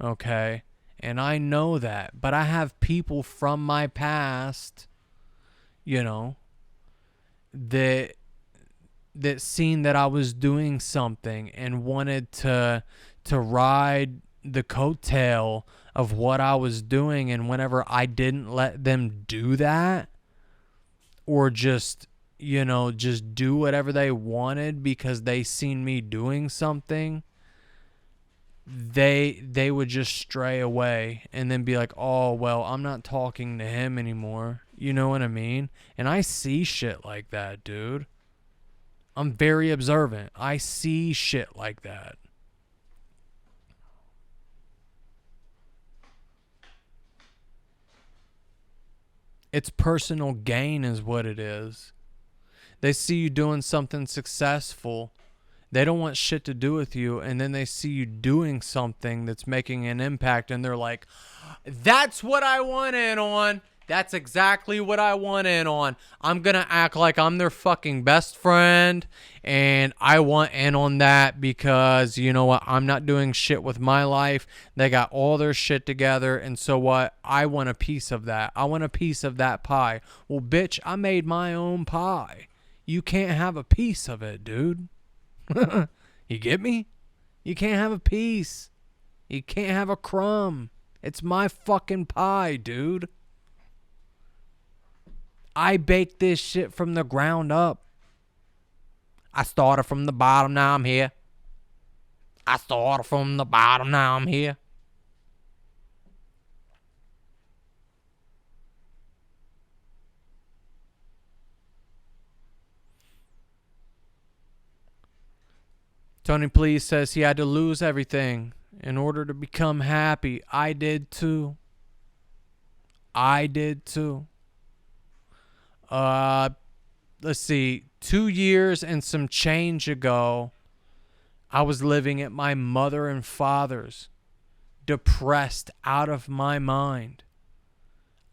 Okay? And I know that. But I have people from my past, that seen that I was doing something and wanted to ride the coattail of what I was doing, and whenever I didn't let them do that or just do whatever they wanted because they seen me doing something, they would just stray away and then be like, oh, well, I'm not talking to him anymore. You know what I mean? And I see shit like that, dude. I'm very observant. I see shit like that. It's personal gain is what it is. They see you doing something successful. They don't want shit to do with you, and then they see you doing something that's making an impact, and they're like, that's what I want in on. That's exactly what I want in on. I'm going to act like I'm their fucking best friend, and I want in on that because, you know what, I'm not doing shit with my life. They got all their shit together, and so what? I want a piece of that. I want a piece of that pie. Well, bitch, I made my own pie. You can't have a piece of it, dude. You get me? You can't have a piece. You can't have a crumb. It's my fucking pie, dude. I baked this shit from the ground up. I started from the bottom, now I'm here. I started from the bottom, now I'm here. Tony Please says he had to lose everything in order to become happy. I did too. I did too. Let's see. 2 years and some change ago, I was living at my mother and father's, depressed out of my mind.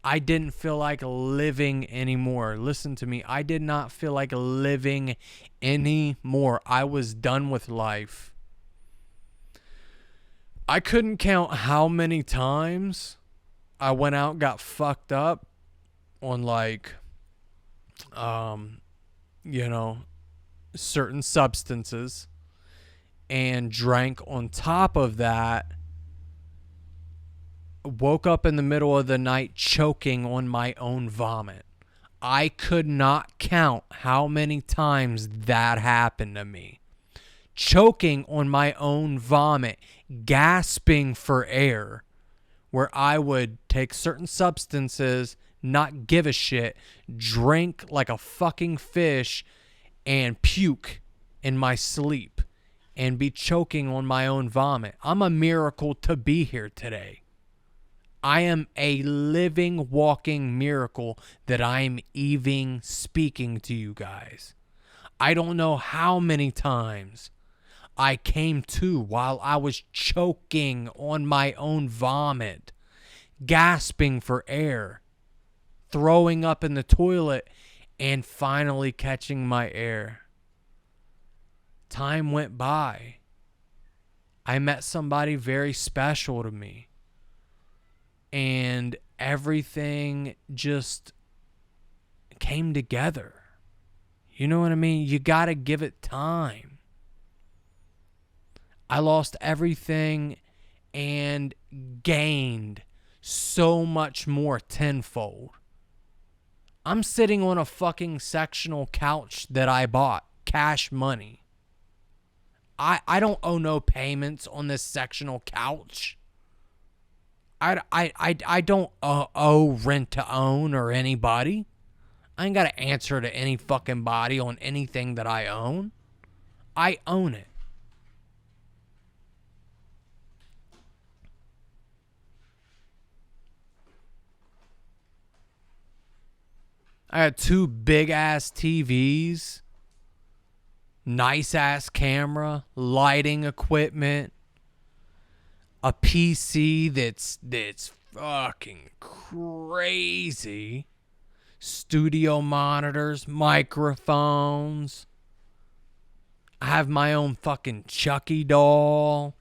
I didn't feel like living anymore. Listen to me. I did not feel like living anymore. I was done with life. I couldn't count how many times I went out and got fucked up on like, you know, certain substances and drank on top of that. Woke up in the middle of the night choking on my own vomit. I could not count how many times that happened to me. Choking on my own vomit, gasping for air, where I would take certain substances, not give a shit, drink like a fucking fish, and puke in my sleep and be choking on my own vomit. I'm a miracle to be here today. I am a living, walking miracle that I'm even speaking to you guys. I don't know how many times I came to while I was choking on my own vomit, gasping for air, throwing up in the toilet, and finally catching my air. Time went by. I met somebody very special to me. And everything just came together. You know what I mean? You got to give it time. I lost everything and gained so much more tenfold. I'm sitting on a fucking sectional couch that I bought. Cash money. I don't owe no payments on this sectional couch. I don't owe rent to own or anybody. I ain't got to answer to any fucking body on anything that I own. I own it. I got 2 big ass TVs, nice ass camera, lighting equipment, a PC that's fucking crazy, studio monitors, microphones. I have my own fucking Chucky doll.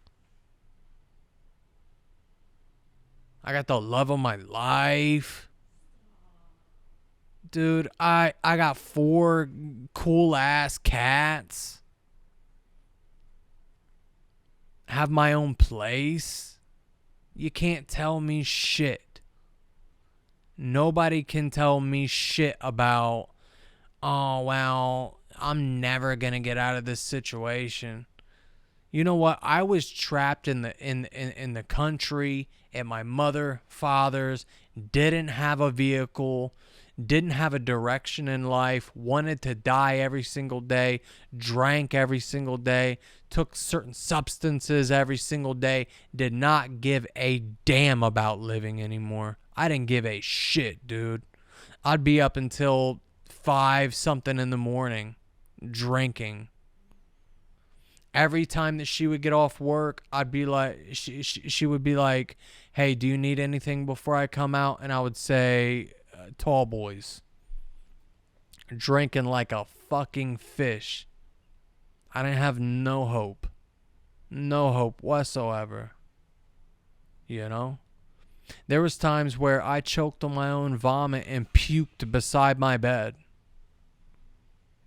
I got the love of my life. Dude, I got 4 cool ass cats. Have my own place. You can't tell me shit. Nobody can tell me shit about, oh, well, I'm never going to get out of this situation. You know what? I was trapped in the country at my mother, father's, didn't have a vehicle, didn't have a direction in life, wanted to die every single day, drank every single day, took certain substances every single day, did not give a damn about living anymore. I didn't give a shit, dude. I'd be up until 5 something in the morning drinking. Every time that she would get off work, I'd be like, she would be like, hey, do you need anything before I come out? And I would say, tall boys. Drinking like a fucking fish. I didn't have no hope. No hope whatsoever. You know? There was times where I choked on my own vomit and puked beside my bed.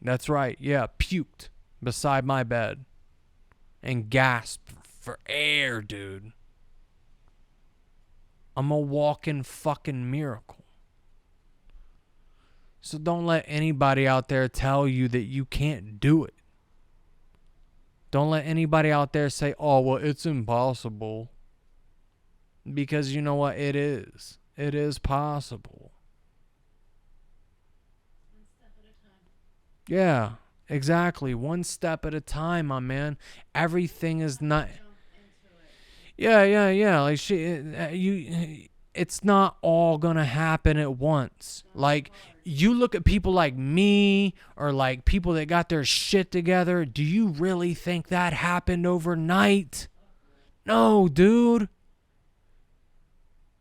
That's right. Yeah, puked beside my bed. And gasped for air, dude. I'm a walking fucking miracle. So don't let anybody out there tell you that you can't do it. Don't let anybody out there say, oh, well, it's impossible. Because you know what? It is. It is possible. One step at a time. Yeah, exactly. One step at a time, my man. Everything is not... Jump into it. Yeah. Like it's not all gonna happen at once. Like, you look at people like me or like people that got their shit together. Do you really think that happened overnight? No, dude.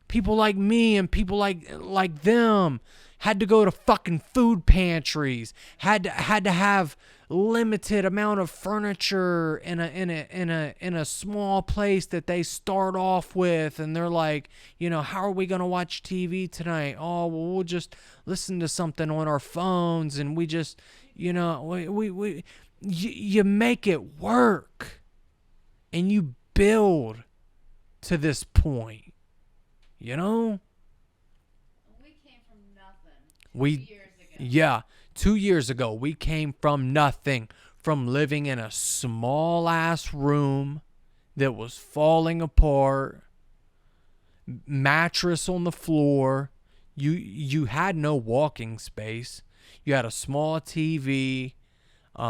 People like me and people like them had to go to fucking food pantries. Had to have limited amount of furniture in a small place that they start off with, and they're like, you know, how are we gonna watch TV tonight? Oh, well, we'll just listen to something on our phones, and we just, you know, you make it work, and you build to this point. You know? We came from nothing. 2 We, years ago. yeah, 2 years ago, we came from nothing, from living in a small ass room that was falling apart, mattress on the floor. You had no walking space. You had a small TV. We busted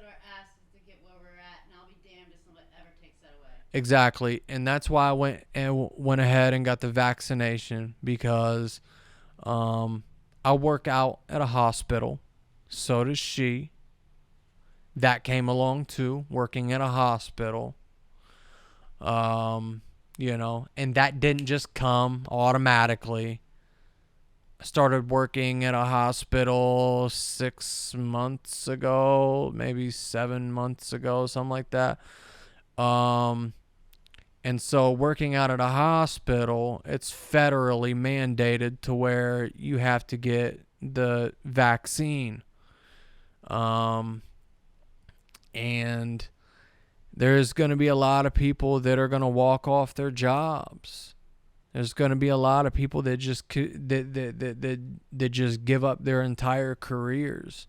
our asses to get where we're at, and I'll be damned if somebody ever takes that away. Exactly, and that's why I went ahead and got the vaccination, because I work out at a hospital. So does she. That came along too, working at a hospital. You know, and that didn't just come automatically. I started working at a hospital 6 months ago, maybe 7 months ago, something like that. And so working out at a hospital, it's federally mandated to where you have to get the vaccine. And there's going to be a lot of people that are going to walk off their jobs. There's going to be a lot of people that just that just give up their entire careers.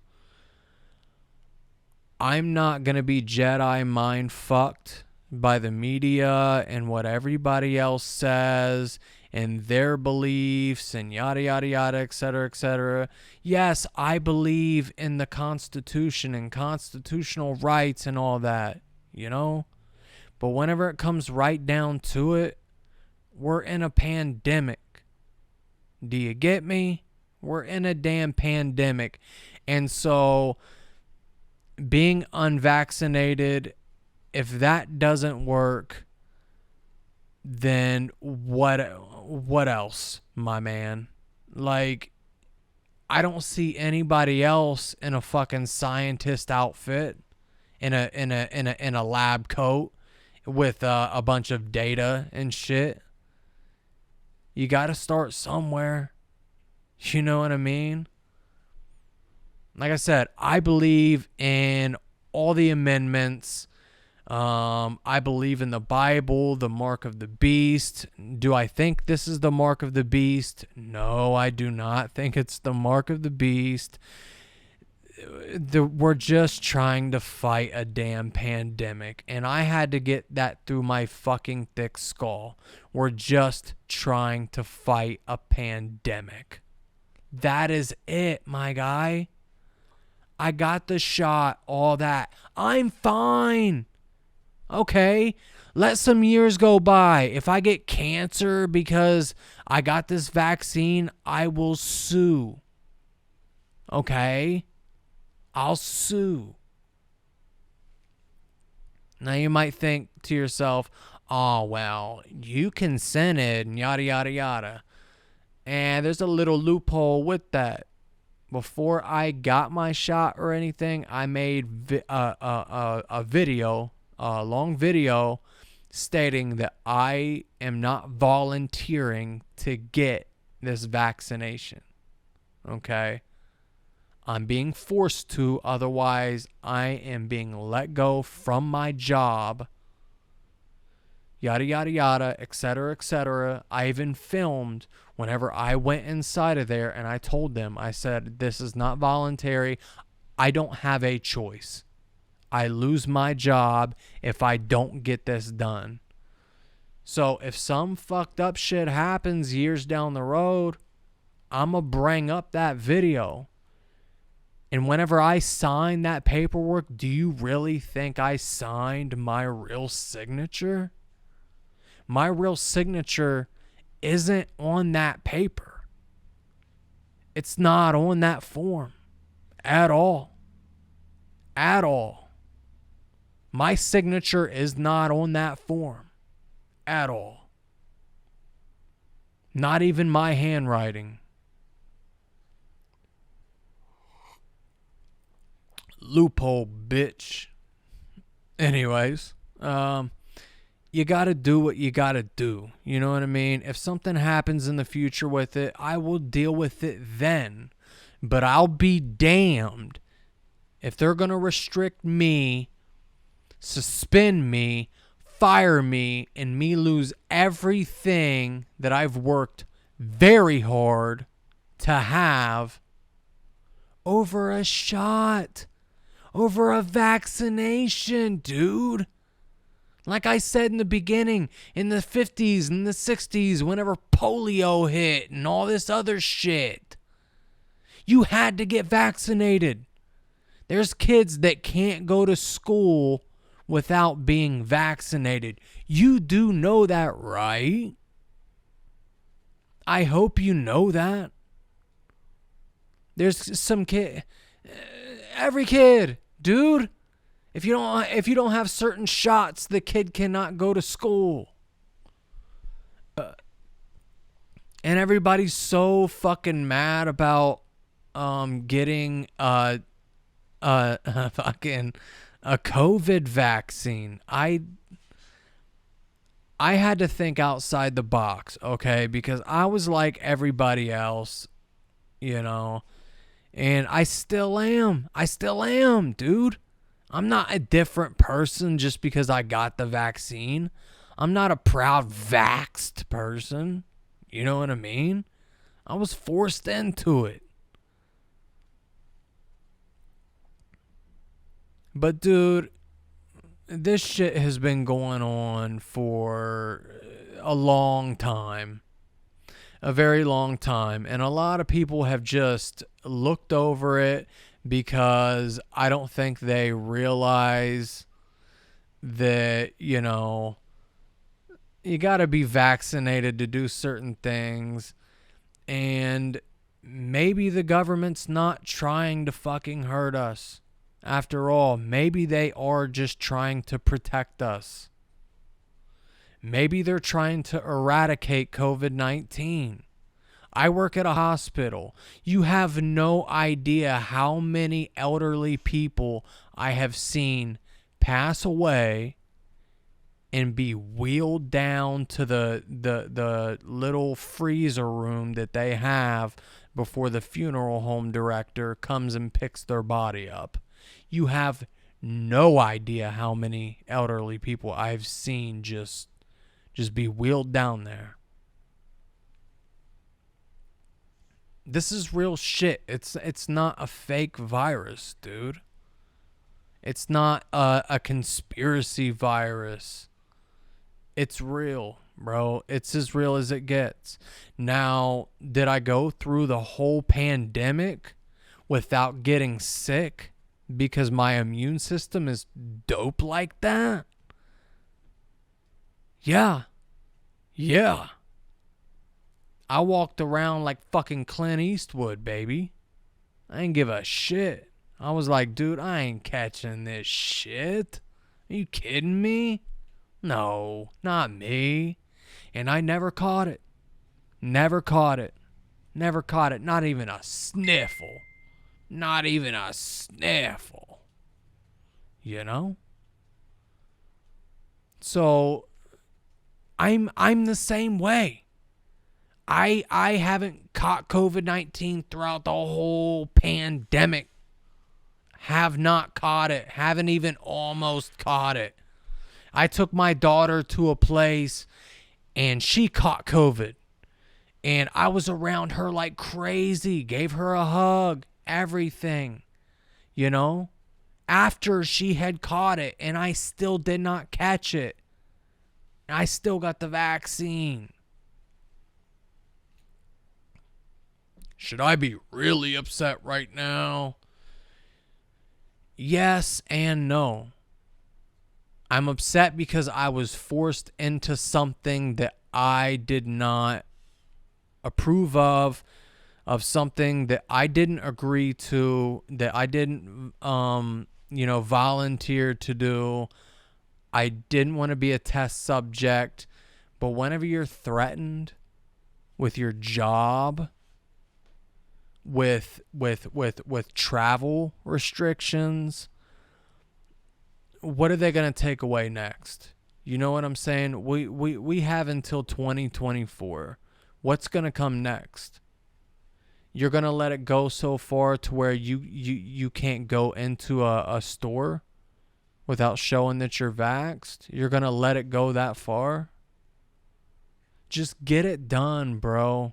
I'm not going to be Jedi mind fucked by the media and what everybody else says and their beliefs and yada, yada, yada, et cetera, et cetera. Yes, I believe in the Constitution and constitutional rights and all that, you know? But whenever it comes right down to it, we're in a pandemic. Do you get me? We're in a damn pandemic. And so being unvaccinated, if that doesn't work, then what else, my man? Like, I don't see anybody else in a fucking scientist outfit, in a lab coat with a bunch of data and shit. You got to start somewhere. You know what I mean? Like I said, I believe in all the amendments. I believe in the Bible, the mark of the beast. Do I think this is the mark of the beast? No, I do not think it's the mark of the beast. we're just trying to fight a damn pandemic, and I had to get that through my fucking thick skull. We're just trying to fight a pandemic. That is it, my guy. I got the shot, all that. I'm fine. Okay, let some years go by. If I get cancer because I got this vaccine, I will sue. Okay? I'll sue. Now you might think to yourself, oh, well, you consented and yada, yada, yada. And there's a little loophole with that. Before I got my shot or anything, I made a video, a long video, stating that I am not volunteering to get this vaccination. Okay? I'm being forced to, otherwise I am being let go from my job. Yada, yada, yada, etc., etc. I even filmed whenever I went inside of there and I told them, I said, this is not voluntary. I don't have a choice. I lose my job if I don't get this done. So if some fucked up shit happens years down the road, I'm going to bring up that video. And whenever I signed that paperwork, do you really think I signed my real signature? My real signature isn't on that paper. It's not on that form at all. At all. My signature is not on that form at all. Not even my handwriting. Loophole, bitch. Anyways, you gotta do what you gotta do. You know what I mean? If something happens in the future with it, I will deal with it then. But I'll be damned if they're gonna restrict me, suspend me, fire me, and me lose everything that I've worked very hard to have over a shot. Over a vaccination, dude. Like I said in the beginning, in the 50s and the 60s, whenever polio hit and all this other shit, you had to get vaccinated. There's kids that can't go to school without being vaccinated. You do know that, right? I hope you know that. There's some kid... Every kid, dude. If you don't have certain shots, the kid cannot go to school. And everybody's so fucking mad about getting fucking a COVID vaccine. I had to think outside the box, okay? Because I was like everybody else, you know. And I still am. I still am, dude. I'm not a different person just because I got the vaccine. I'm not a proud vaxxed person. You know what I mean? I was forced into it. But, dude, this shit has been going on for a long time. A very long time. And a lot of people have just looked over it because I don't think they realize that, you know, you got to be vaccinated to do certain things. And maybe the government's not trying to fucking hurt us. After all, maybe they are just trying to protect us. Maybe they're trying to eradicate COVID-19. I work at a hospital. You have no idea how many elderly people I have seen pass away and be wheeled down to the little freezer room that they have before the funeral home director comes and picks their body up. You have no idea how many elderly people I've seen just be wheeled down there. This is real shit. It's not a fake virus, dude. It's not a conspiracy virus. It's real, bro. It's as real as it gets. Now, did I go through the whole pandemic without getting sick because my immune system is dope like that? Yeah. Yeah. I walked around like fucking Clint Eastwood, baby. I ain't give a shit. I was like, dude, I ain't catching this shit. Are you kidding me? No, not me. And I never caught it. Never caught it. Never caught it. Not even a sniffle. Not even a sniffle. You know? So I'm the same way. I haven't caught COVID-19 throughout the whole pandemic. Have not caught it. Haven't even almost caught it. I took my daughter to a place and she caught COVID. And I was around her like crazy. Gave her a hug. Everything. You know? After she had caught it and I still did not catch it. I still got the vaccine. Should I be really upset right now? Yes and no. I'm upset because I was forced into something that I did not approve of something that I didn't agree to, that I didn't, volunteer to do. I didn't want to be a test subject. But whenever you're threatened with your job, with travel restrictions, what are they going to take away next? You know what I'm saying? We have until 2024. What's going to come next? You're going to let it go so far to where you can't go into a store without showing that you're vaxxed? You're going to let it go that far? Just get it done, bro.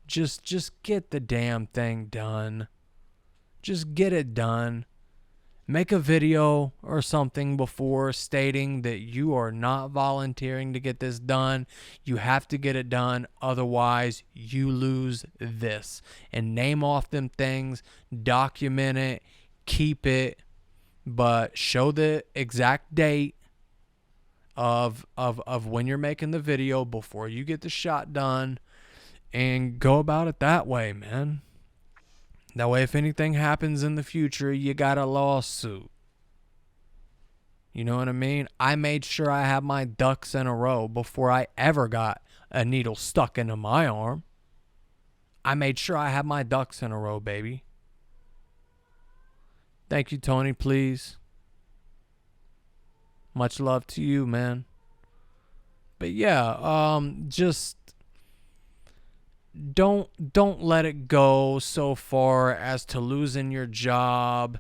Just get the damn thing done. Just get it done. Make a video or something before stating that you are not volunteering to get this done. You have to get it done. Otherwise, you lose this. And name off them things. Document it. Keep it. But show the exact date of when you're making the video before you get the shot done. And go about it that way, man. That way, if anything happens in the future, you got a lawsuit. You know what I mean? I made sure I had my ducks in a row before I ever got a needle stuck into my arm. I made sure I had my ducks in a row, baby. Thank you, Tony, please. Much love to you, man. But yeah, just don't let it go so far as to losing your job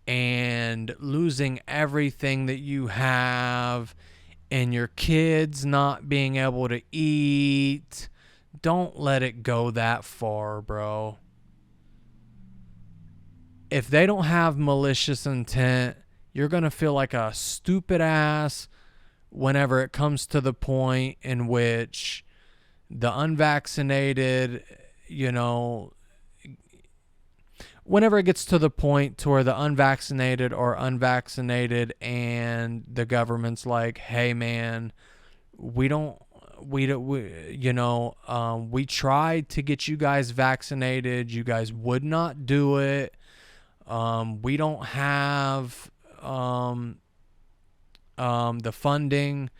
and losing everything that you have and your kids not being able to eat. Don't let it go that far, bro. If they don't have malicious intent, you're going to feel like a stupid ass whenever it comes to the point in which the unvaccinated, whenever it gets to the point to where the unvaccinated are unvaccinated and the government's like, hey man, we tried to get you guys vaccinated. You guys would not do it. We don't have the funding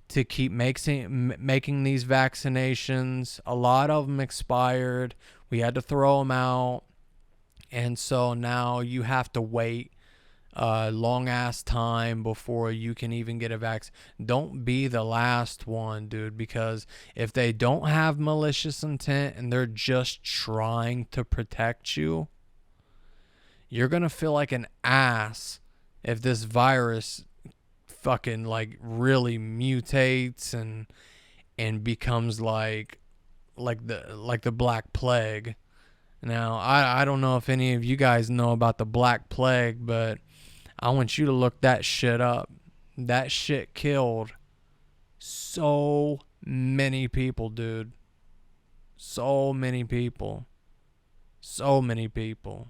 to keep making these vaccinations. A lot of them expired. We had to throw them out. And so now you have to wait a long ass time before you can even get a vaccine. Don't be the last one, dude, because if they don't have malicious intent and they're just trying to protect you, you're going to feel like an ass if this virus fucking like really mutates and becomes like the Black Plague, Now, I don't know if any of you guys know about the Black Plague, but I want you to look that shit up. That shit killed so many people, dude. So many people. So many people.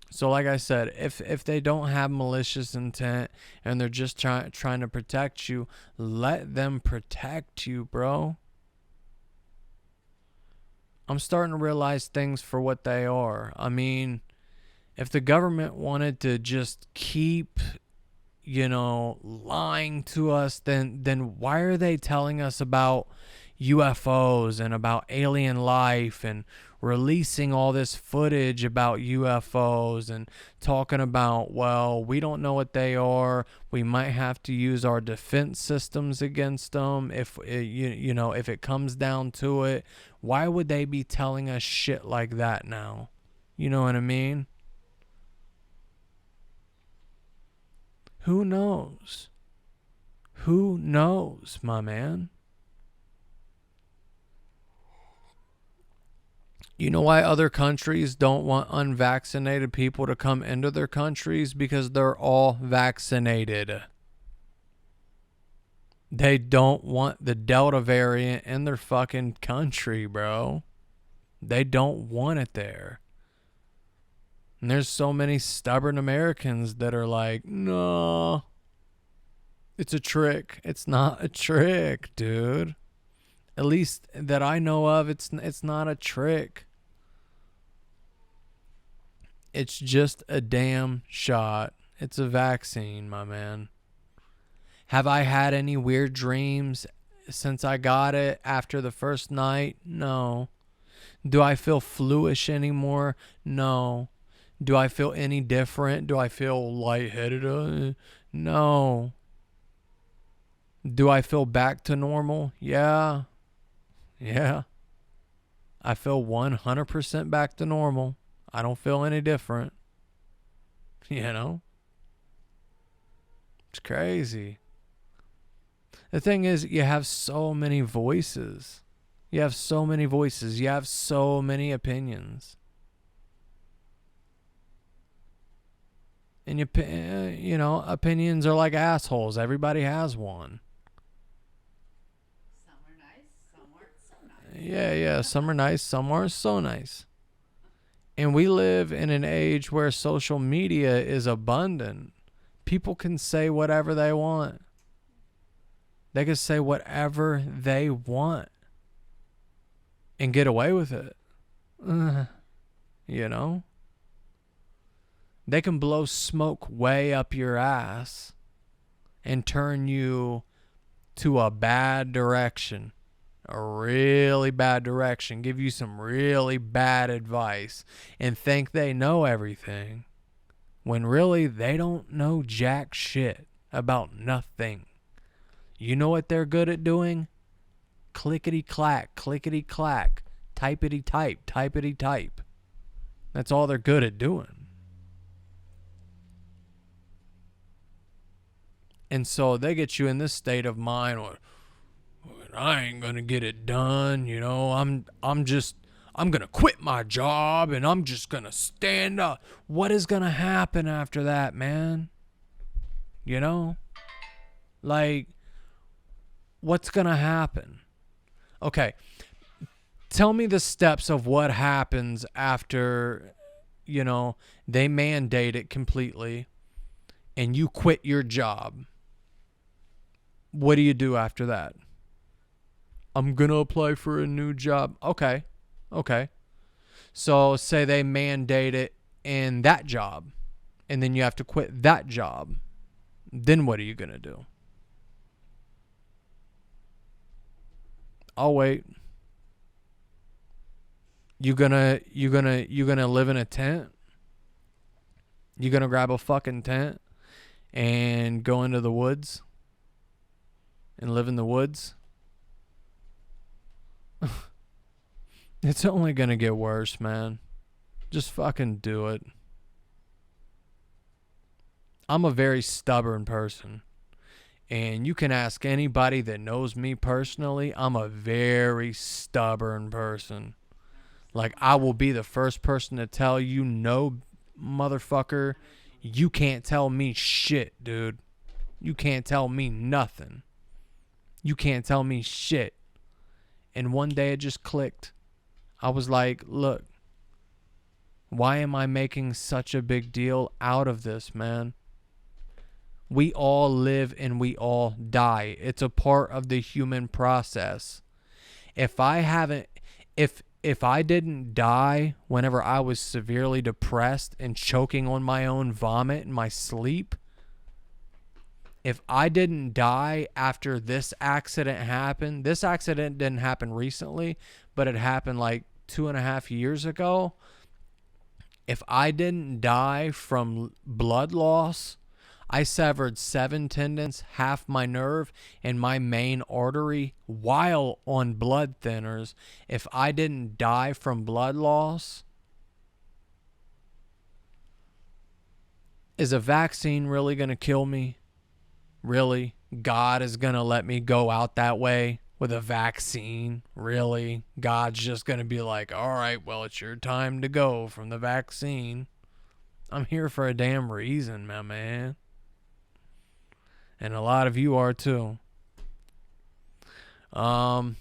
So like I said, if they don't have malicious intent and they're just trying to protect you, let them protect you, bro. I'm starting to realize things for what they are. I mean, if the government wanted to just keep, lying to us, then why are they telling us about UFOs and about alien life and releasing all this footage about UFOs and talking about, well, we don't know what they are. We might have to use our defense systems against them if if it comes down to it. Why would they be telling us shit like that now? You know what I mean? Who knows? Who knows, my man? You know why other countries don't want unvaccinated people to come into their countries? Because they're all vaccinated. They don't want the Delta variant in their fucking country, bro. They don't want it there. And there's so many stubborn Americans that are like, no, it's a trick. It's not a trick, dude. At least that I know of, it's not a trick. It's just a damn shot. It's a vaccine, my man. Have I had any weird dreams since I got it after the first night? No. Do I feel fluish anymore? No. Do I feel any different? Do I feel lightheaded? No. Do I feel back to normal? Yeah. Yeah. I feel 100% back to normal. I don't feel any different. It's crazy. The thing is, you have so many voices. You have so many voices. You have so many opinions. And opinions are like assholes. Everybody has one. Some are nice, some aren't so nice. Yeah. Some are nice, some aren't so nice. And we live in an age where social media is abundant. People can say whatever they want. They can say whatever they want and get away with it. They can blow smoke way up your ass and turn you to a bad direction. A really bad direction. Give you some really bad advice and think they know everything when really they don't know jack shit about nothing. You know what they're good at doing? Clickety-clack, clickety-clack, typety-type, typety-type. That's all they're good at doing. And so they get you in this state of mind where I ain't gonna get it done, I'm gonna quit my job and I'm just gonna stand up. What is gonna happen after that, man? Like, what's gonna happen? Okay, tell me the steps of what happens after, they mandate it completely and you quit your job. What do you do after that? I'm going to apply for a new job. Okay. So say they mandate it in that job and then you have to quit that job. Then what are you going to do? I'll wait. You gonna live in a tent? You gonna grab a fucking tent and go into the woods and live in the woods? It's only gonna get worse, man. Just fucking do it. I'm a very stubborn person. And you can ask anybody that knows me personally. I'm a very stubborn person. Like, I will be the first person to tell you, no, motherfucker, you can't tell me shit, dude. You can't tell me nothing. You can't tell me shit. And one day it just clicked. I was like, look, why am I making such a big deal out of this, man? We all live and we all die. It's a part of the human process. If I didn't die whenever I was severely depressed and choking on my own vomit in my sleep, if I didn't die after this accident happened, this accident didn't happen recently, but it happened like 2.5 years ago. If I didn't die from blood loss, I severed 7 tendons, half my nerve, and my main artery while on blood thinners. If I didn't die from blood loss, is a vaccine really going to kill me? Really? God is going to let me go out that way with a vaccine? Really? God's just going to be like, all right, well, it's your time to go from the vaccine. I'm here for a damn reason, my man. And a lot of you are too. I've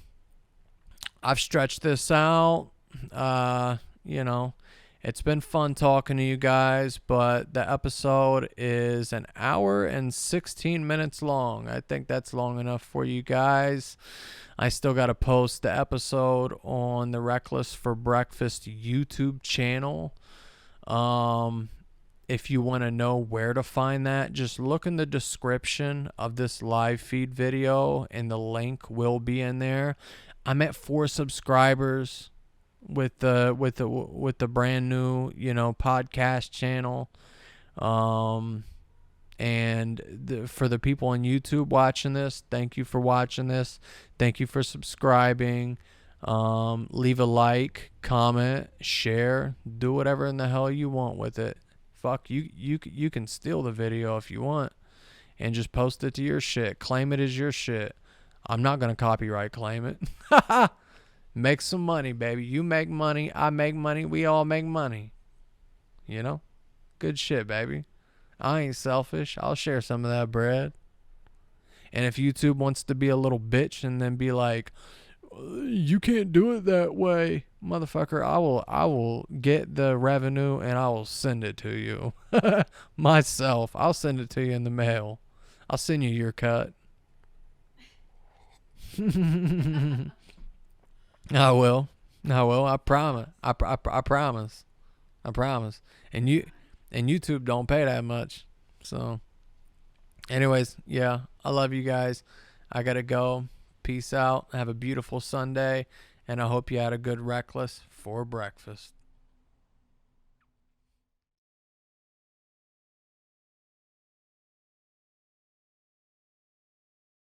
stretched this out. It's been fun talking to you guys, but the episode is 1 hour and 16 minutes long. I think that's long enough for you guys. I still got to post the episode on the Reckless for Breakfast YouTube channel. If you want to know where to find that, just look in the description of this live feed video and the link will be in there. I'm at 4 subscribers with the brand new, podcast channel. For the people on YouTube watching this, thank you for watching this. Thank you for subscribing. Leave a like, comment, share, do whatever in the hell you want with it. Fuck, you can steal the video if you want and just post it to your shit. Claim it as your shit. I'm not going to copyright claim it. Make some money, baby. You make money. I make money. We all make money. Good shit, baby. I ain't selfish. I'll share some of that bread. And if YouTube wants to be a little bitch and then be like, you can't do it that way, motherfucker, I will get the revenue and I will send it to you. Myself. I'll send it to you in the mail. I'll send you your cut. I will. I promise. I promise. I promise. And YouTube don't pay that much. So anyways, yeah, I love you guys. I gotta go. Peace out. Have a beautiful Sunday. And I hope you had a good Reckless for breakfast.